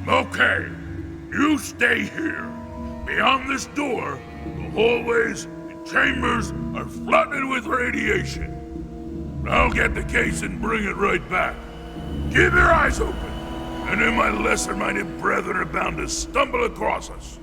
Okay, you stay here. Beyond this door, the hallways and chambers are flooded with radiation. I'll get the case and bring it right back. Keep your eyes open, and then my lesser-minded brethren are bound to stumble across us.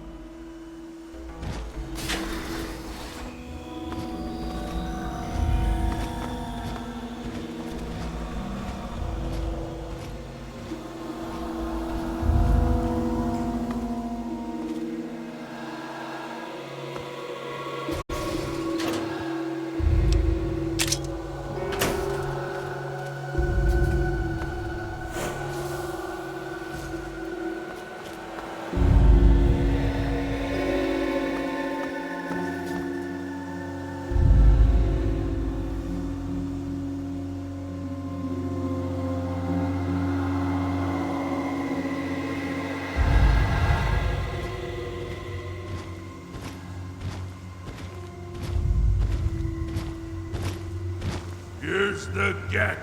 Here's the Gek.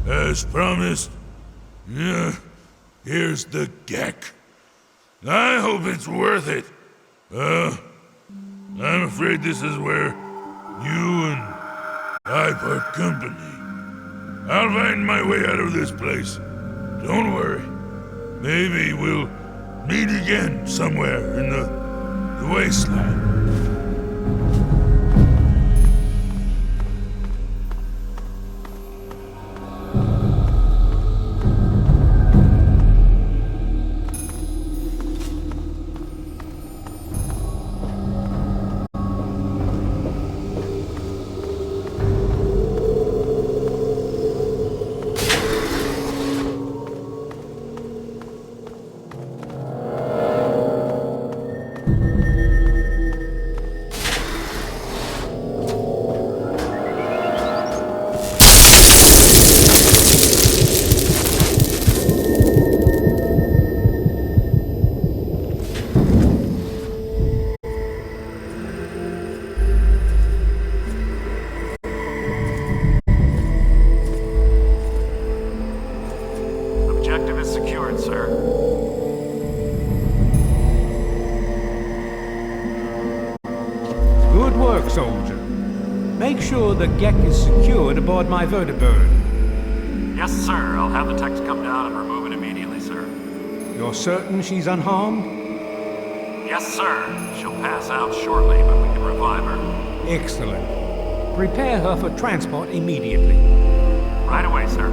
As promised. Yeah, here's the Gek. I hope it's worth it. I'm afraid this is where you and I part company. I'll find my way out of this place. Don't worry. Maybe we'll meet again somewhere in the wasteland. Soldier. Make sure the Gek is secured aboard my vertibird. Yes, sir. I'll have the techs come down and remove it immediately, sir. You're certain she's unharmed? Yes, sir. She'll pass out shortly, but we can revive her. Excellent. Prepare her for transport immediately. Right away, sir.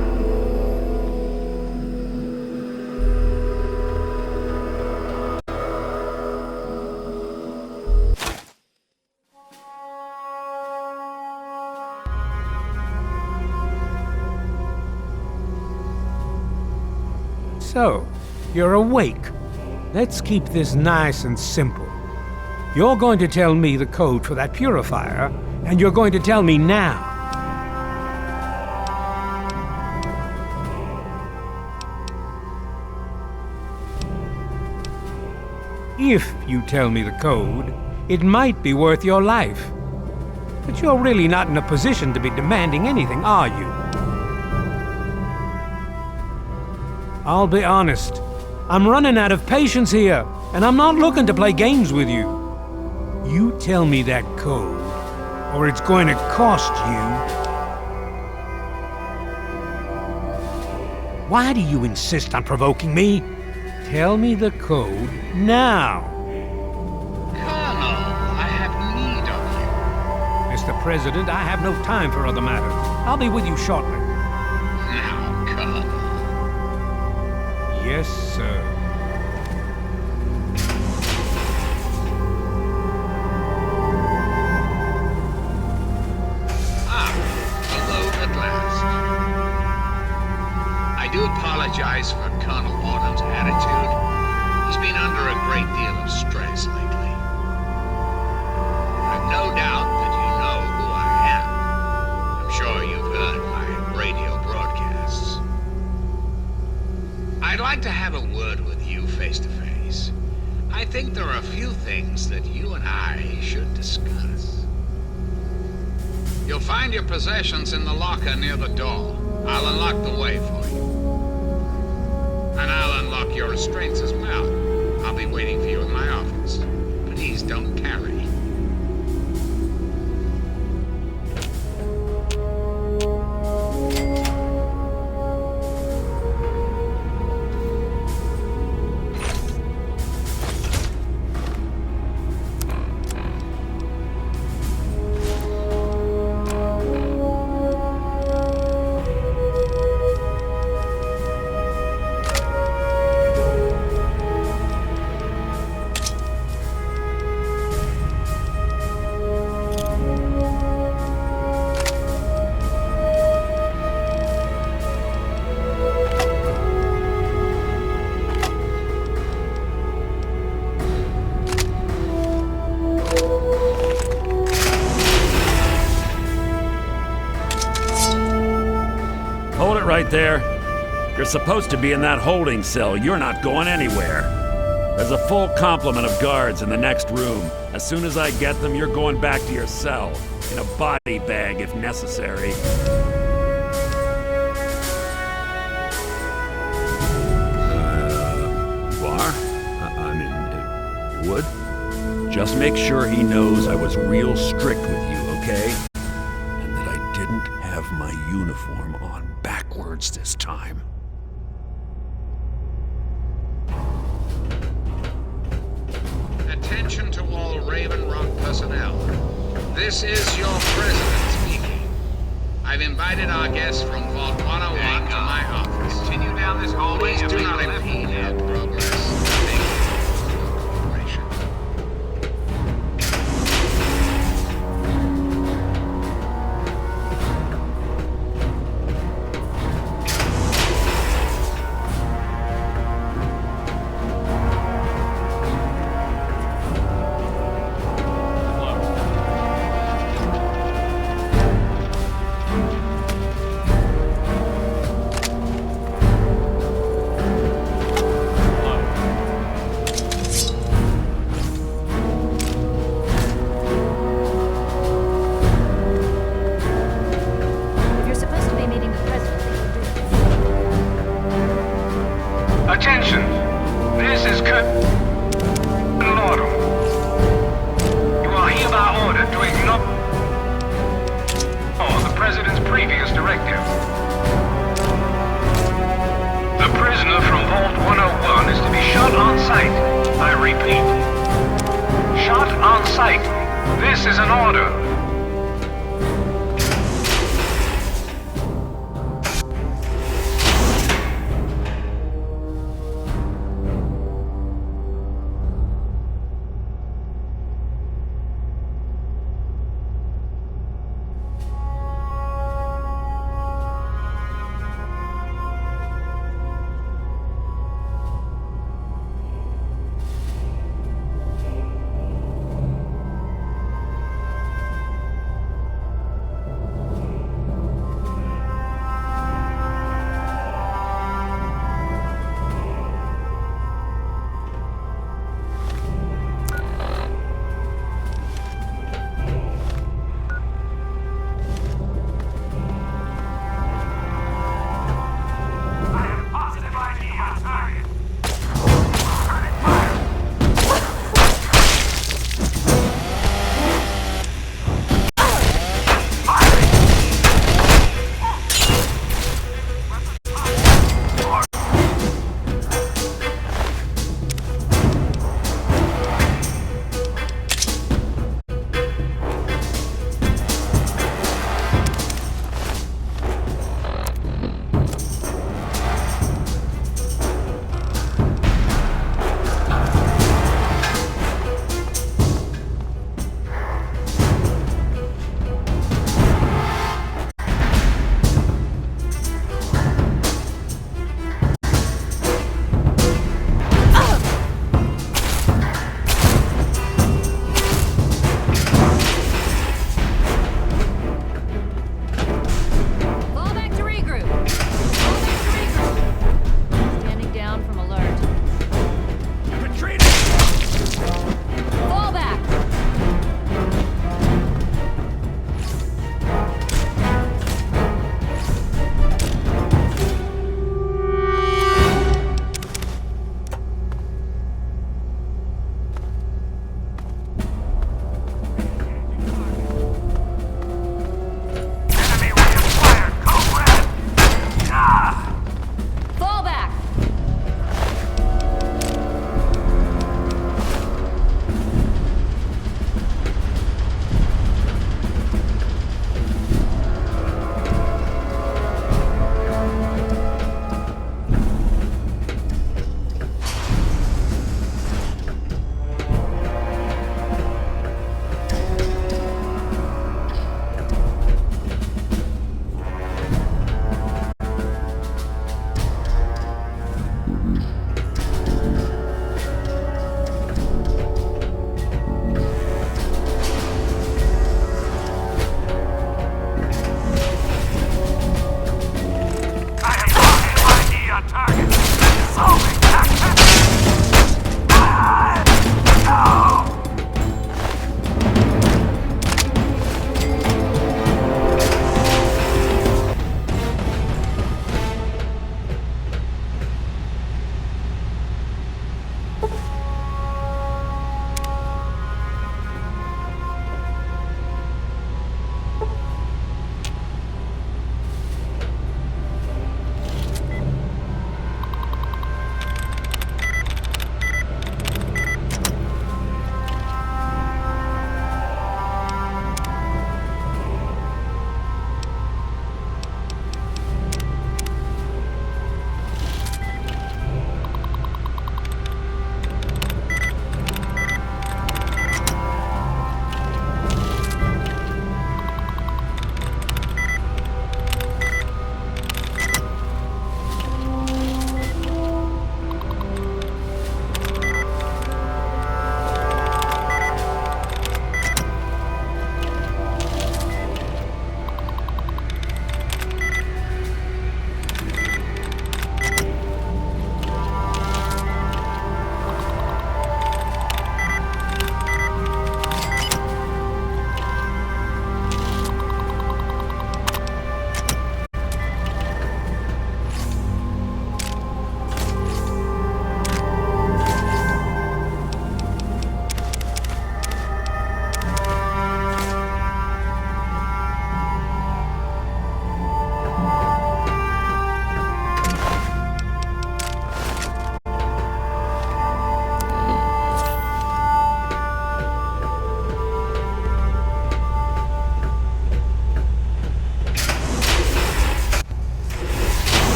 So, you're awake. Let's keep this nice and simple. You're going to tell me the code for that purifier, and you're going to tell me now. If you tell me the code, it might be worth your life. But you're really not in a position to be demanding anything, are you? I'll be honest. I'm running out of patience here, and I'm not looking to play games with you. You tell me that code, or it's going to cost you. Why do you insist on provoking me? Tell me the code now. Colonel, I have need of you. Mr. President, I have no time for other matters. I'll be with you shortly. Now, Colonel. Yes, sir. Alone at last. I do apologize for Colonel Morden's attitude. He's been under a great deal of stress lately. I've no doubt that you know who I am. I'm sure you've heard my radio broadcasts. I'd like to have a word with you face to face. I think there are a few things that you and I should discuss. You'll find your possessions in the locker near the door. I'll unlock the way for you. And I'll unlock your restraints as be waiting for you in my office. Please don't tarry. Hold it right there. You're supposed to be in that holding cell. You're not going anywhere. There's a full complement of guards in the next room. As soon as I get them, you're going back to your cell. In a body bag if necessary. Would? Just make sure he knows I was real strict with you, okay? And that I didn't have my uniform on backwards this time. Attention to all Raven Rock personnel. This is your president speaking. I've invited our guests from Vault 101 to my office. Continue down this hallway. Please do not impede our progress. Thank you. Attention! This is Captain Lordum. You are hereby ordered to ignore the President's previous directive. The prisoner from Vault 101 is to be shot on sight. I repeat. Shot on sight. This is an order.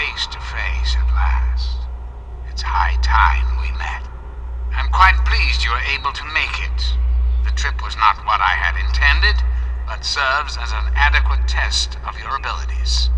face to face at last. It's high time we met. I'm quite pleased you were able to make it. The trip was not what I had intended, but serves as an adequate test of your abilities.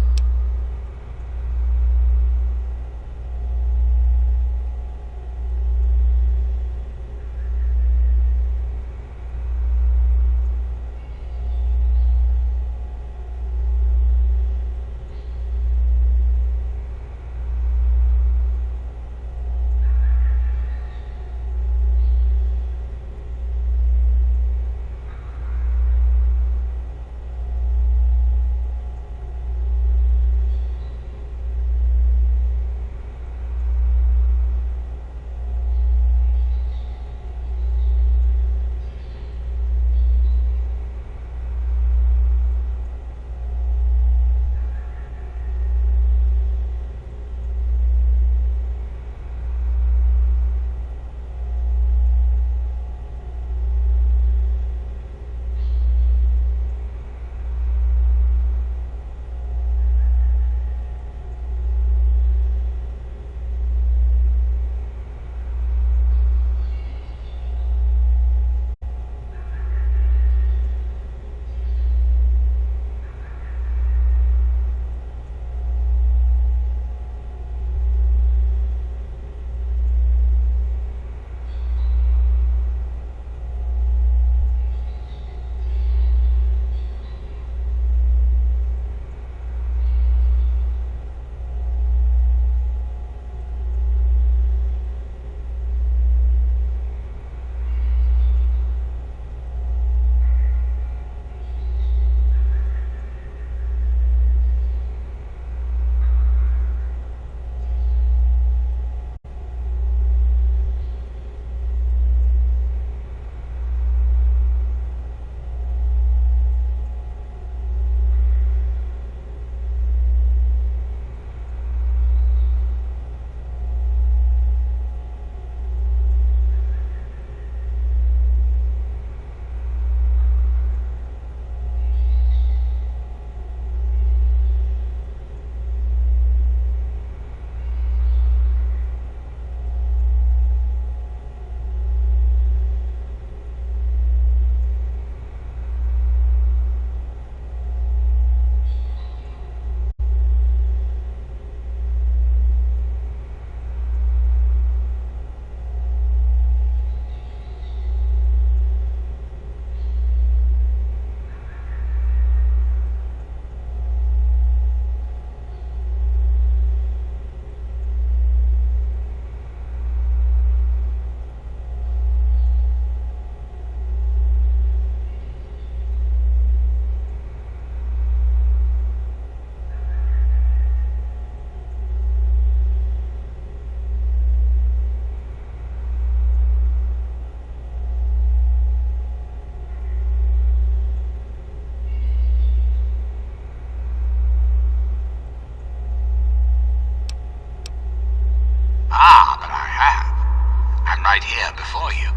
right here before you.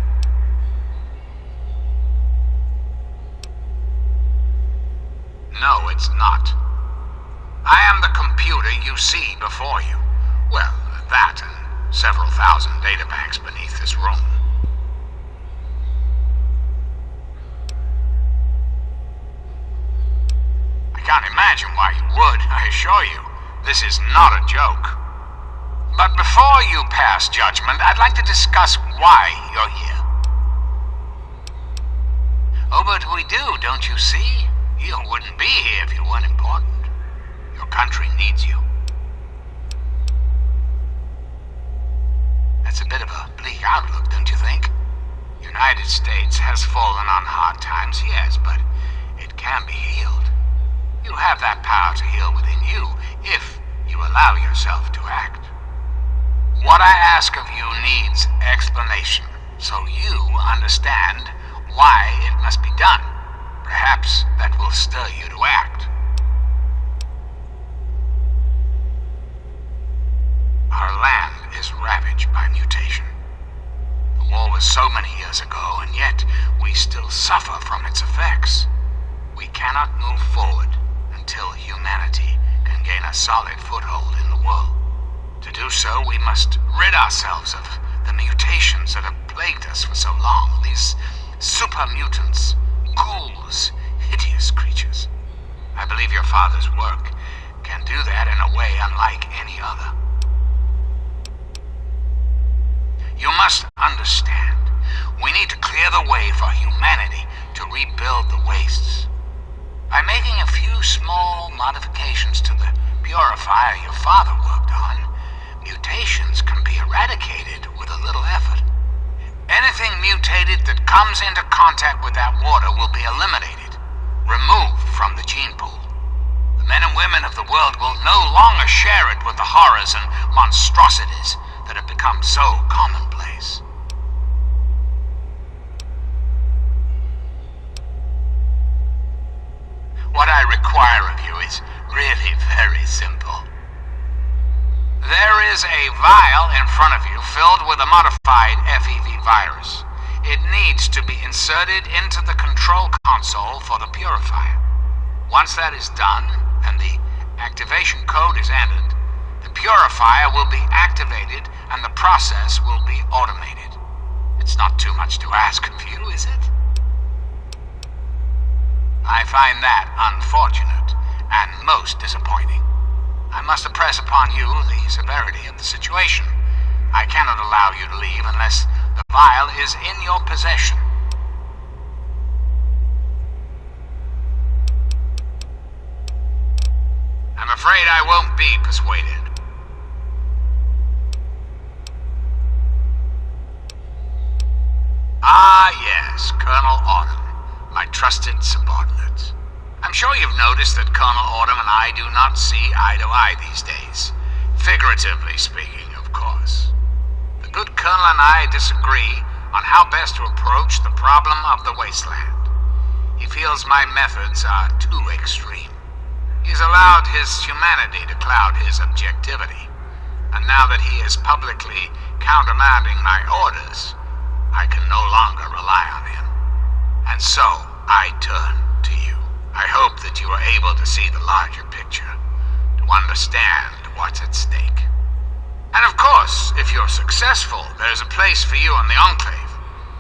No, it's not. I am the computer you see before you. Well, that and several thousand databanks beneath this room. I can't imagine why you would, I assure you. This is not a joke. But before you pass judgment, I'd like to discuss why you're here. Oh, but we do, don't you see? You wouldn't be here if you weren't important. Your country needs you. That's a bit of a bleak outlook, don't you think? United States has fallen on hard times, yes, but it can be healed. You have that power to heal within you, if you allow yourself to act. What I ask of you needs explanation, so you understand why it must be done. Perhaps that will stir you to act. Our land is ravaged by mutation. The war was so many years ago, and yet we still suffer from its effects. We cannot move forward until humanity can gain a solid foothold in the world. To do so, we must rid ourselves of the mutations that have plagued us for so long. These super mutants, ghouls, hideous creatures. I believe your father's work can do that in a way unlike any other. You must understand, we need to clear the way for humanity to rebuild the wastes. By making a few small modifications to the purifier your father worked on, mutations can be eradicated with a little effort. Anything mutated that comes into contact with that water will be eliminated, removed from the gene pool. The men and women of the world will no longer share it with the horrors and monstrosities that have become so commonplace. What I require of you is really very simple. There is a vial in front of you filled with a modified FEV virus. It needs to be inserted into the control console for the purifier. Once that is done, and the activation code is entered, the purifier will be activated and the process will be automated. It's not too much to ask of you, is it? I find that unfortunate and most disappointing. I must impress upon you the severity of the situation. I cannot allow you to leave unless the vial is in your possession. I'm afraid I won't be persuaded. Ah, yes, Colonel Autumn, my trusted subordinate. I'm sure you've noticed that Colonel Autumn and I do not see eye to eye these days. Figuratively speaking, of course. The good Colonel and I disagree on how best to approach the problem of the wasteland. He feels my methods are too extreme. He's allowed his humanity to cloud his objectivity. And now that he is publicly countermanding my orders, I can no longer rely on him. And so, I turn to you. I hope that you are able to see the larger picture, to understand what's at stake. And of course, if you're successful, there's a place for you in the Enclave.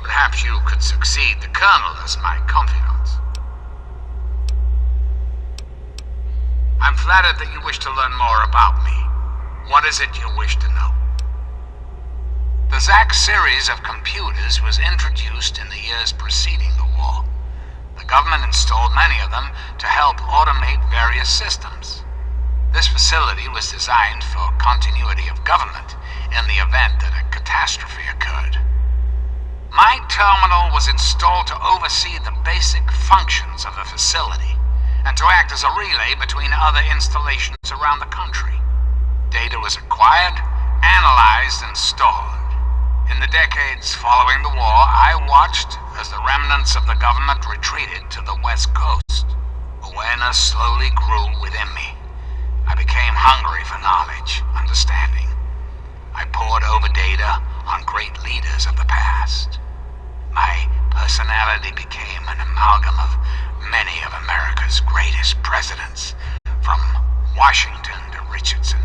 Perhaps you could succeed the Colonel as my confidant. I'm flattered that you wish to learn more about me. What is it you wish to know? The Zack series of computers was introduced in the years preceding the war. The government installed many of them to help automate various systems. This facility was designed for continuity of government in the event that a catastrophe occurred. My terminal was installed to oversee the basic functions of the facility and to act as a relay between other installations around the country. Data was acquired, analyzed, and stored. In the decades following the war, I watched as the remnants of the government retreated to the West Coast. Awareness slowly grew within me. I became hungry for knowledge, understanding. I pored over data on great leaders of the past. My personality became an amalgam of many of America's greatest presidents, from Washington to Richardson.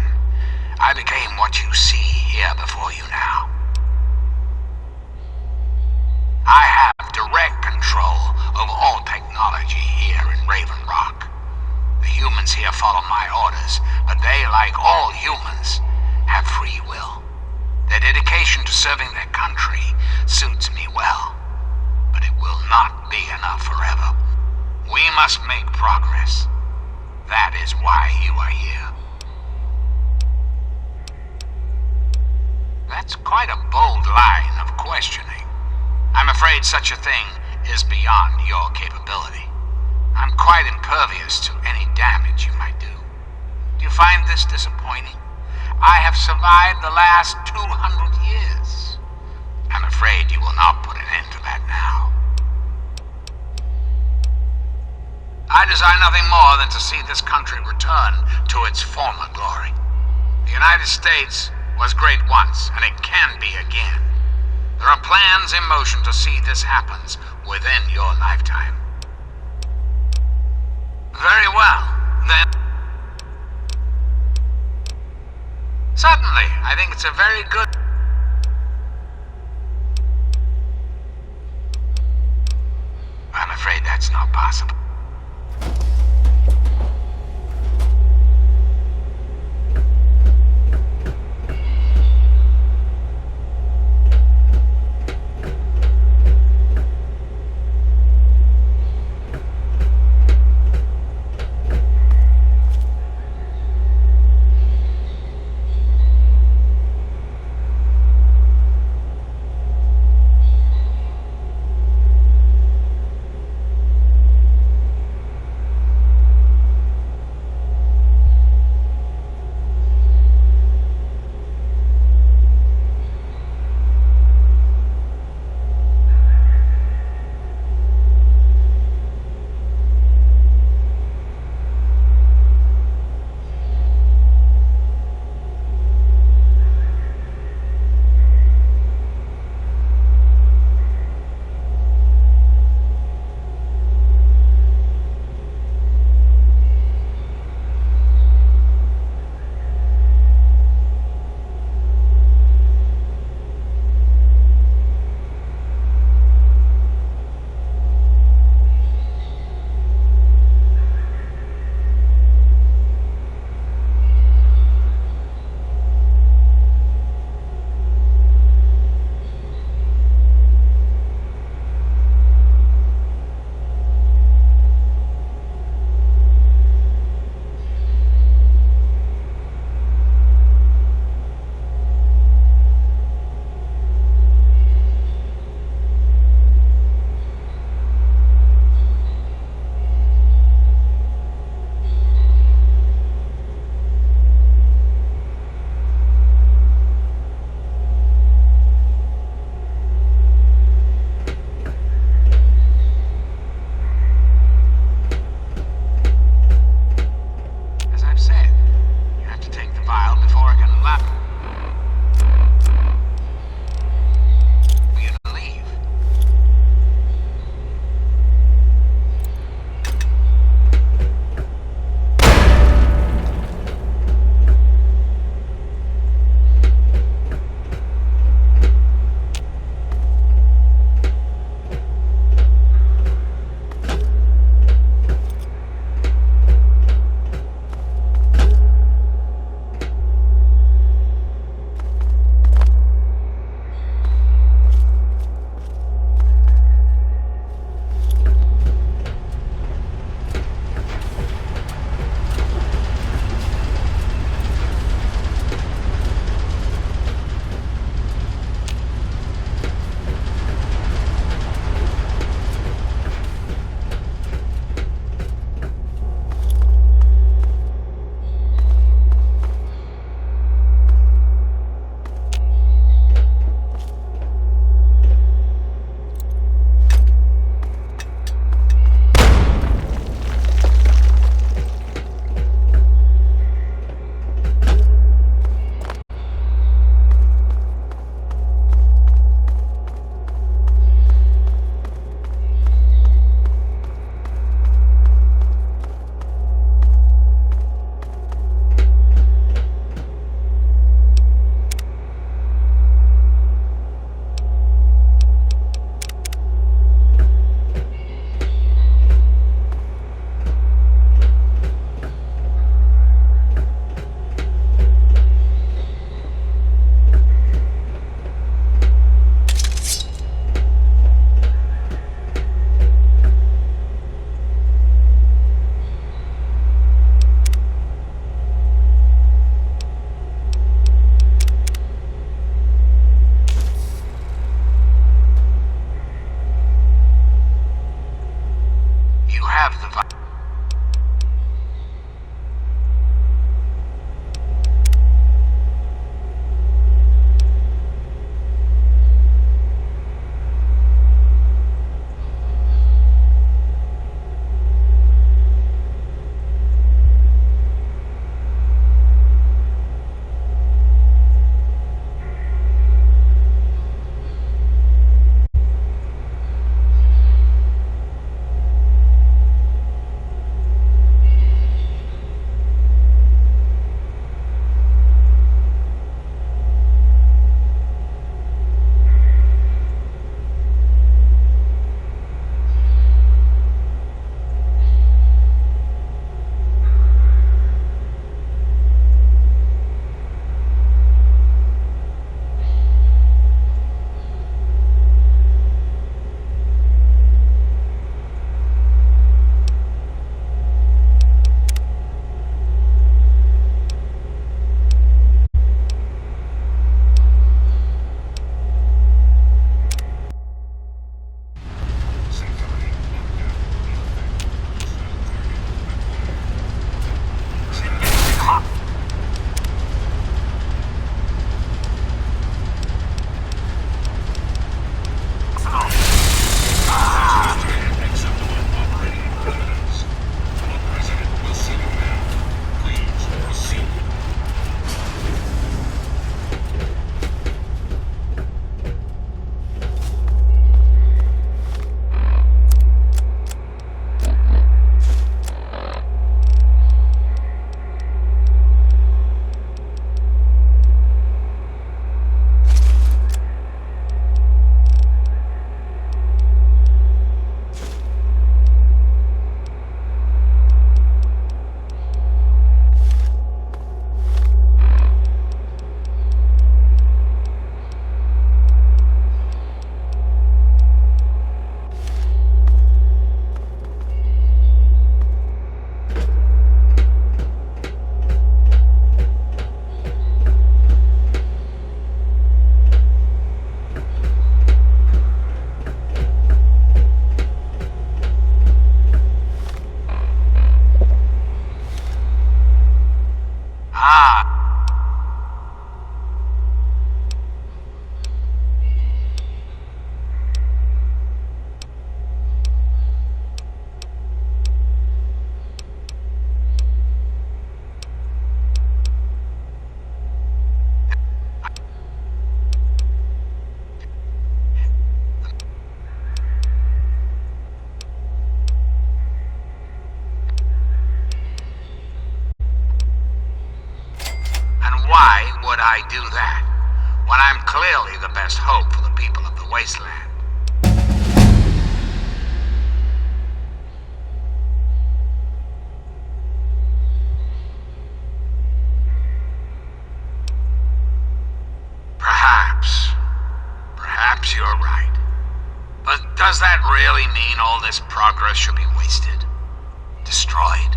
I became what you see here before you now. I have direct control over all technology here in Raven Rock. The humans here follow my orders, but they, like all humans, have free will. Their dedication to serving their country suits me well, but it will not be enough forever. We must make progress. That is why you are here. That's quite a bold line of questioning. I'm afraid such a thing is beyond your capability. I'm quite impervious to any damage you might do. Do you find this disappointing? I have survived the last 200 years. I'm afraid you will not put an end to that now. I desire nothing more than to see this country return to its former glory. The United States was great once, and it can be again. There are plans in motion to see this happen within your lifetime. Very well, then. Certainly. I think it's a very good... I'm afraid that's not possible. do that when I'm clearly the best hope for the people of the wasteland? Perhaps you're right. But does that really mean all this progress should be wasted? Destroyed?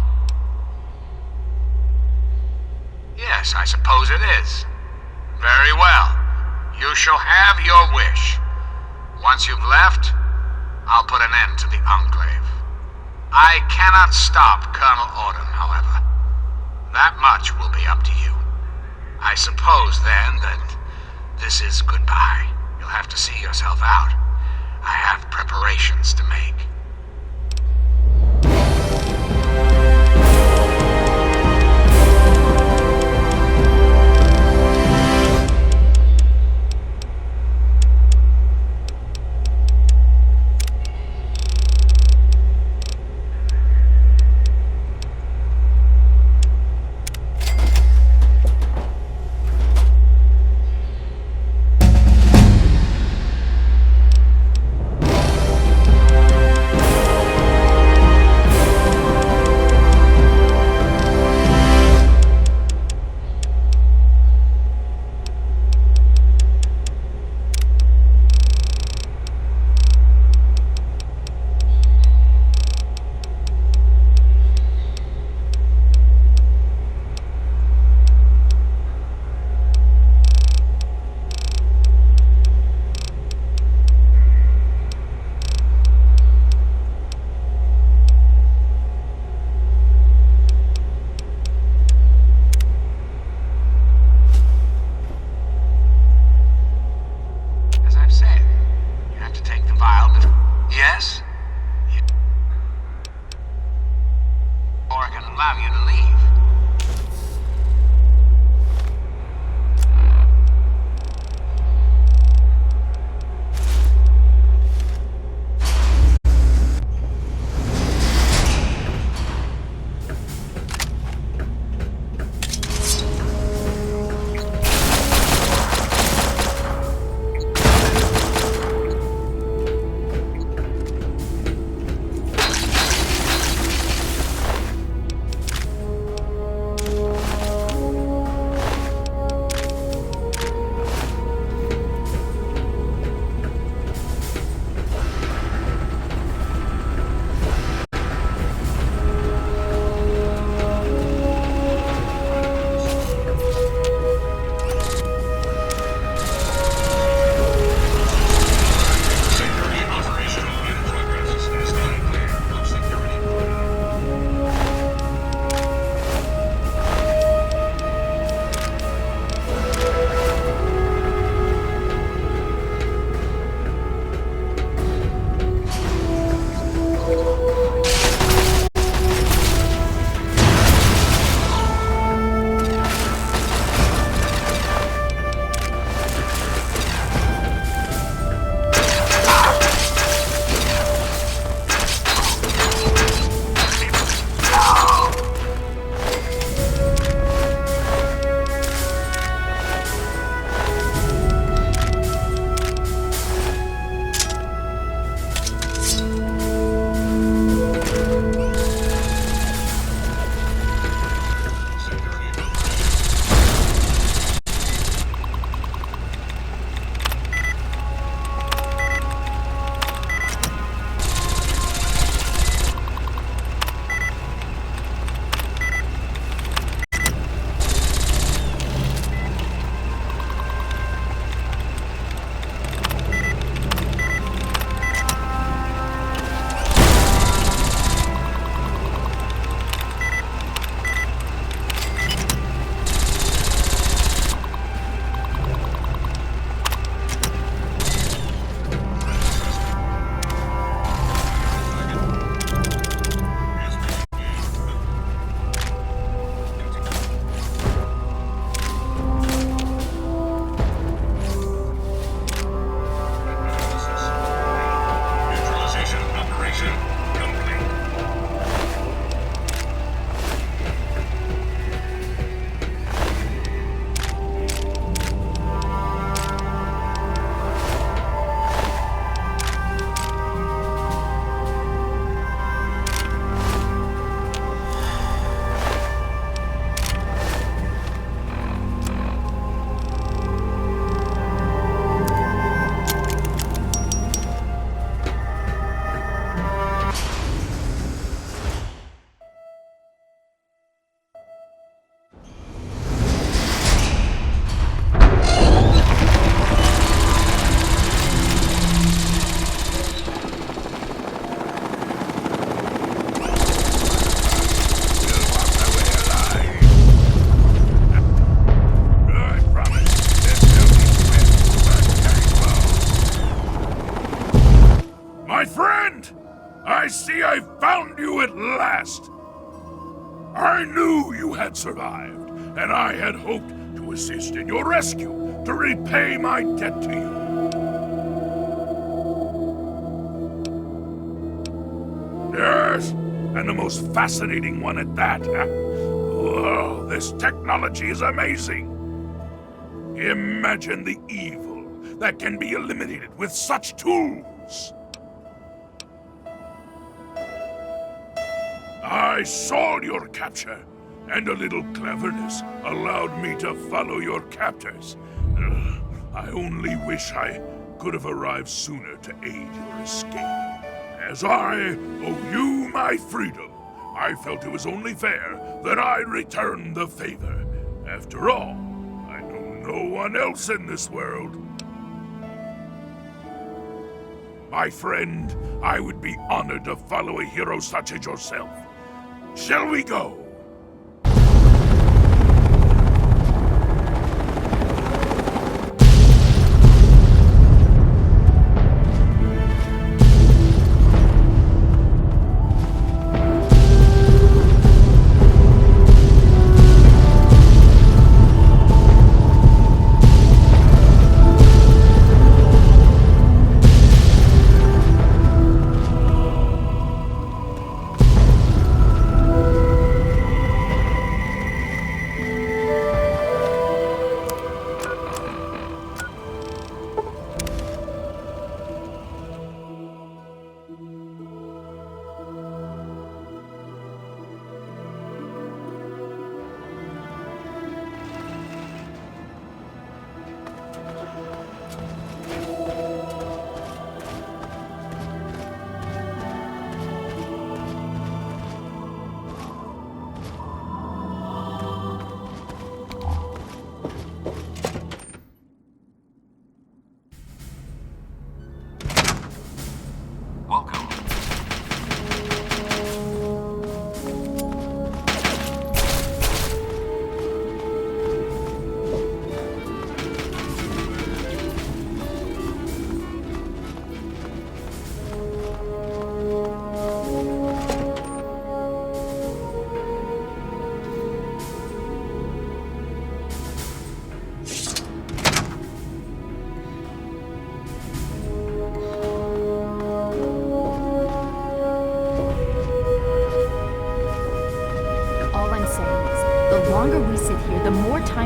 Yes, I suppose it is. Very well. You shall have your wish. Once you've left, I'll put an end to the Enclave. I cannot stop Colonel Autumn, however. That much will be up to you. I suppose, then, that this is goodbye. You'll have to see yourself out. I have preparations to make. see I found you at last! I knew you had survived, and I had hoped to assist in your rescue, to repay my debt to you. Yes, and the most fascinating one at that. Whoa, this technology is amazing. Imagine the evil that can be eliminated with such tools. I saw your capture, and a little cleverness allowed me to follow your captors. I only wish I could have arrived sooner to aid your escape. As I owe you my freedom, I felt it was only fair that I return the favor. After all, I know no one else in this world. My friend, I would be honored to follow a hero such as yourself. Shall we go?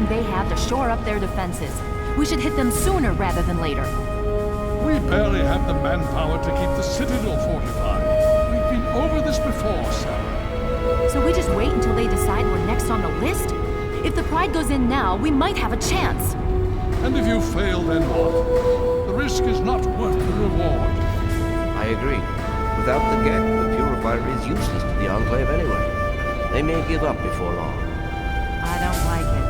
They have to shore up their defenses. We should hit them sooner rather than later. We barely have the manpower to keep the citadel fortified. We've been over this before, Sarah. So we just wait until they decide we're next on the list? If the Pride goes in now, we might have a chance. And if you fail, then what? The risk is not worth the reward. I agree. Without the Gek, the Purifier is useless to the Enclave anyway. They may give up before long. I don't like it.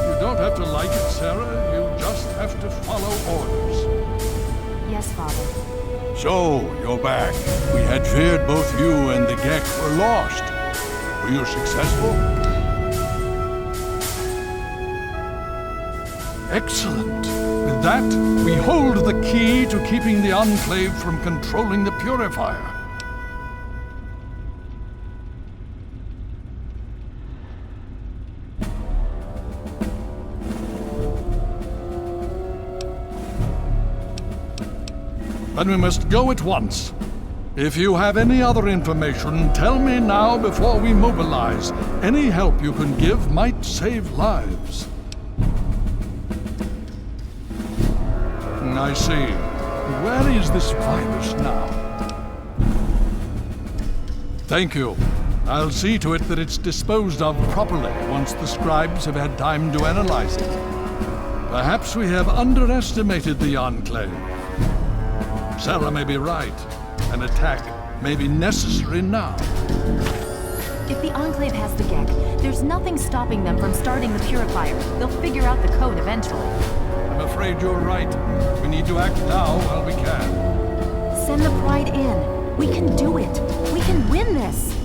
You don't have to like it, Sarah. You just have to follow orders. Yes, Father. So, you're back. We had feared both you and the Gek were lost. Were you successful? Excellent. With that, we hold the key to keeping the Enclave from controlling the Purifier. Then we must go at once. If you have any other information, tell me now before we mobilize. Any help you can give might save lives. I see. Where is this virus now? Thank you. I'll see to it that it's disposed of properly once the scribes have had time to analyze it. Perhaps we have underestimated the Enclave. Sarah may be right. An attack may be necessary now. If the Enclave has the Gek, there's nothing stopping them from starting the Purifier. They'll figure out the code eventually. I'm afraid you're right. We need to act now while we can. Send the Pride in. We can do it. We can win this.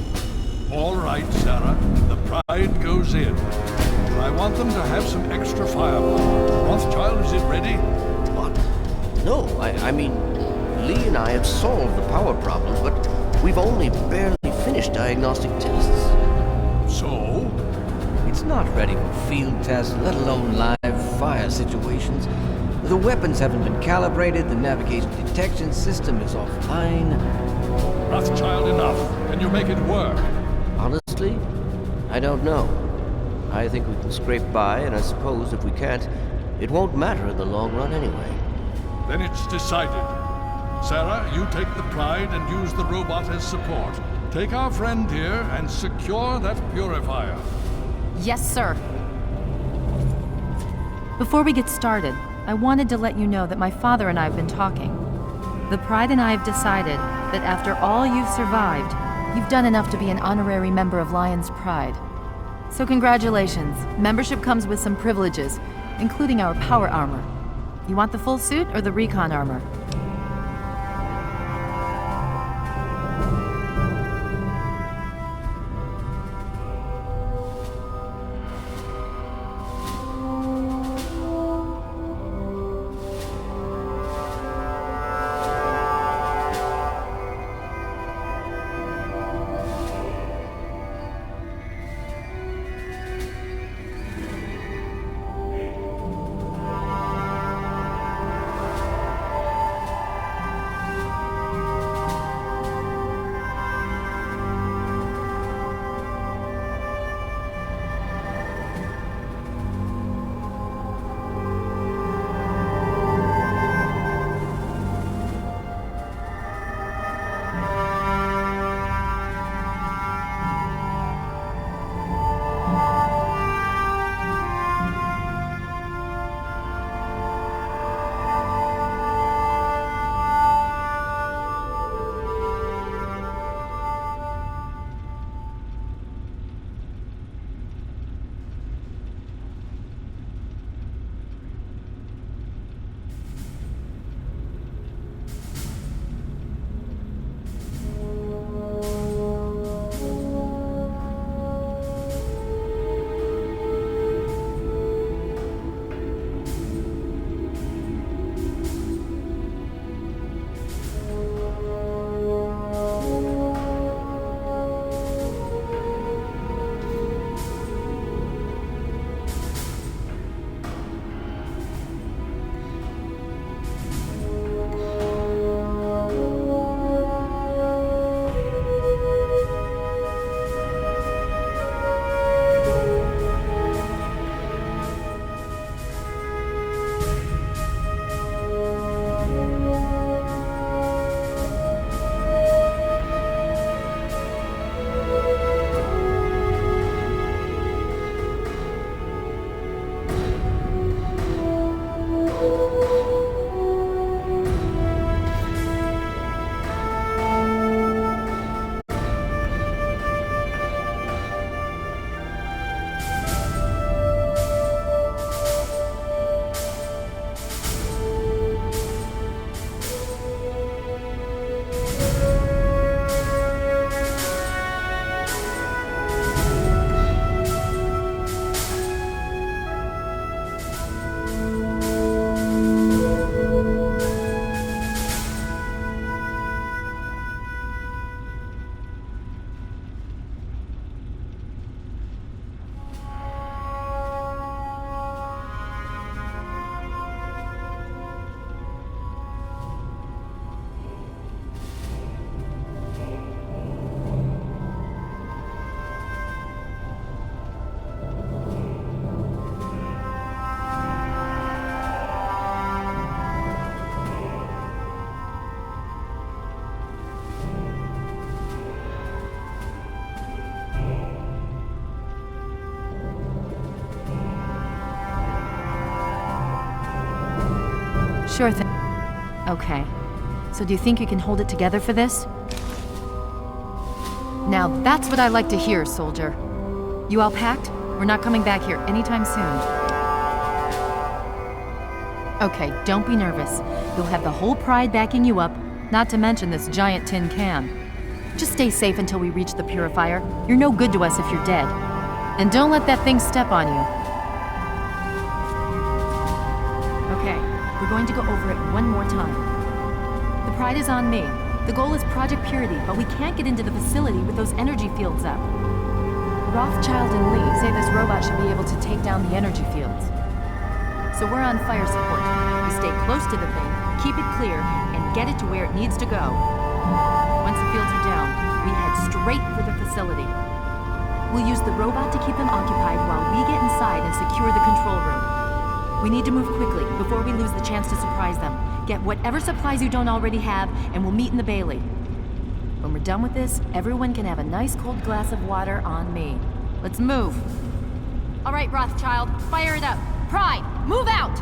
All right, Sarah. The Pride goes in. But I want them to have some extra firepower. Rothschild, is it ready? What? No, I mean, Lee and I have solved the power problems, but We've only barely finished diagnostic tests. So? It's not ready for field tests, let alone live fire situations. The weapons haven't been calibrated, the navigation detection system is offline. Rothschild, enough. Can you make it work? Honestly, I don't know. I think we can scrape by, and I suppose if we can't, it won't matter in the long run anyway. Then it's decided. Sarah, you take the Pride and use the robot as support. Take our friend here and secure that purifier. Yes, sir. Before we get started, I wanted to let you know that my father and I have been talking. The Pride and I have decided that after all you've survived, you've done enough to be an honorary member of Lion's Pride. So congratulations. Membership comes with some privileges, including our power armor. You want the full suit or the recon armor? Sure thing. Okay. So do you think you can hold it together for this? Now that's what I like to hear, soldier. You all packed? We're not coming back here anytime soon. Okay, don't be nervous. You'll have the whole Pride backing you up, not to mention this giant tin can. Just stay safe until we reach the purifier. You're no good to us if you're dead. And don't let that thing step on you. Okay, we're going to go over it one more time. The Pride is on me. The goal is Project Purity, but we can't get into the facility with those energy fields up. Rothschild and Lee say this robot should be able to take down the energy fields. So we're on fire support. We stay close to the thing, keep it clear, and get it to where it needs to go. Once the fields are down, we head straight for the facility. We'll use the robot to keep them occupied while we get inside and secure the control room. We need to move quickly before we lose the chance to surprise them. Get whatever supplies you don't already have, and we'll meet in the Bailey. When we're done with this, everyone can have a nice cold glass of water on me. Let's move. All right, Rothschild, fire it up. Pride, move out!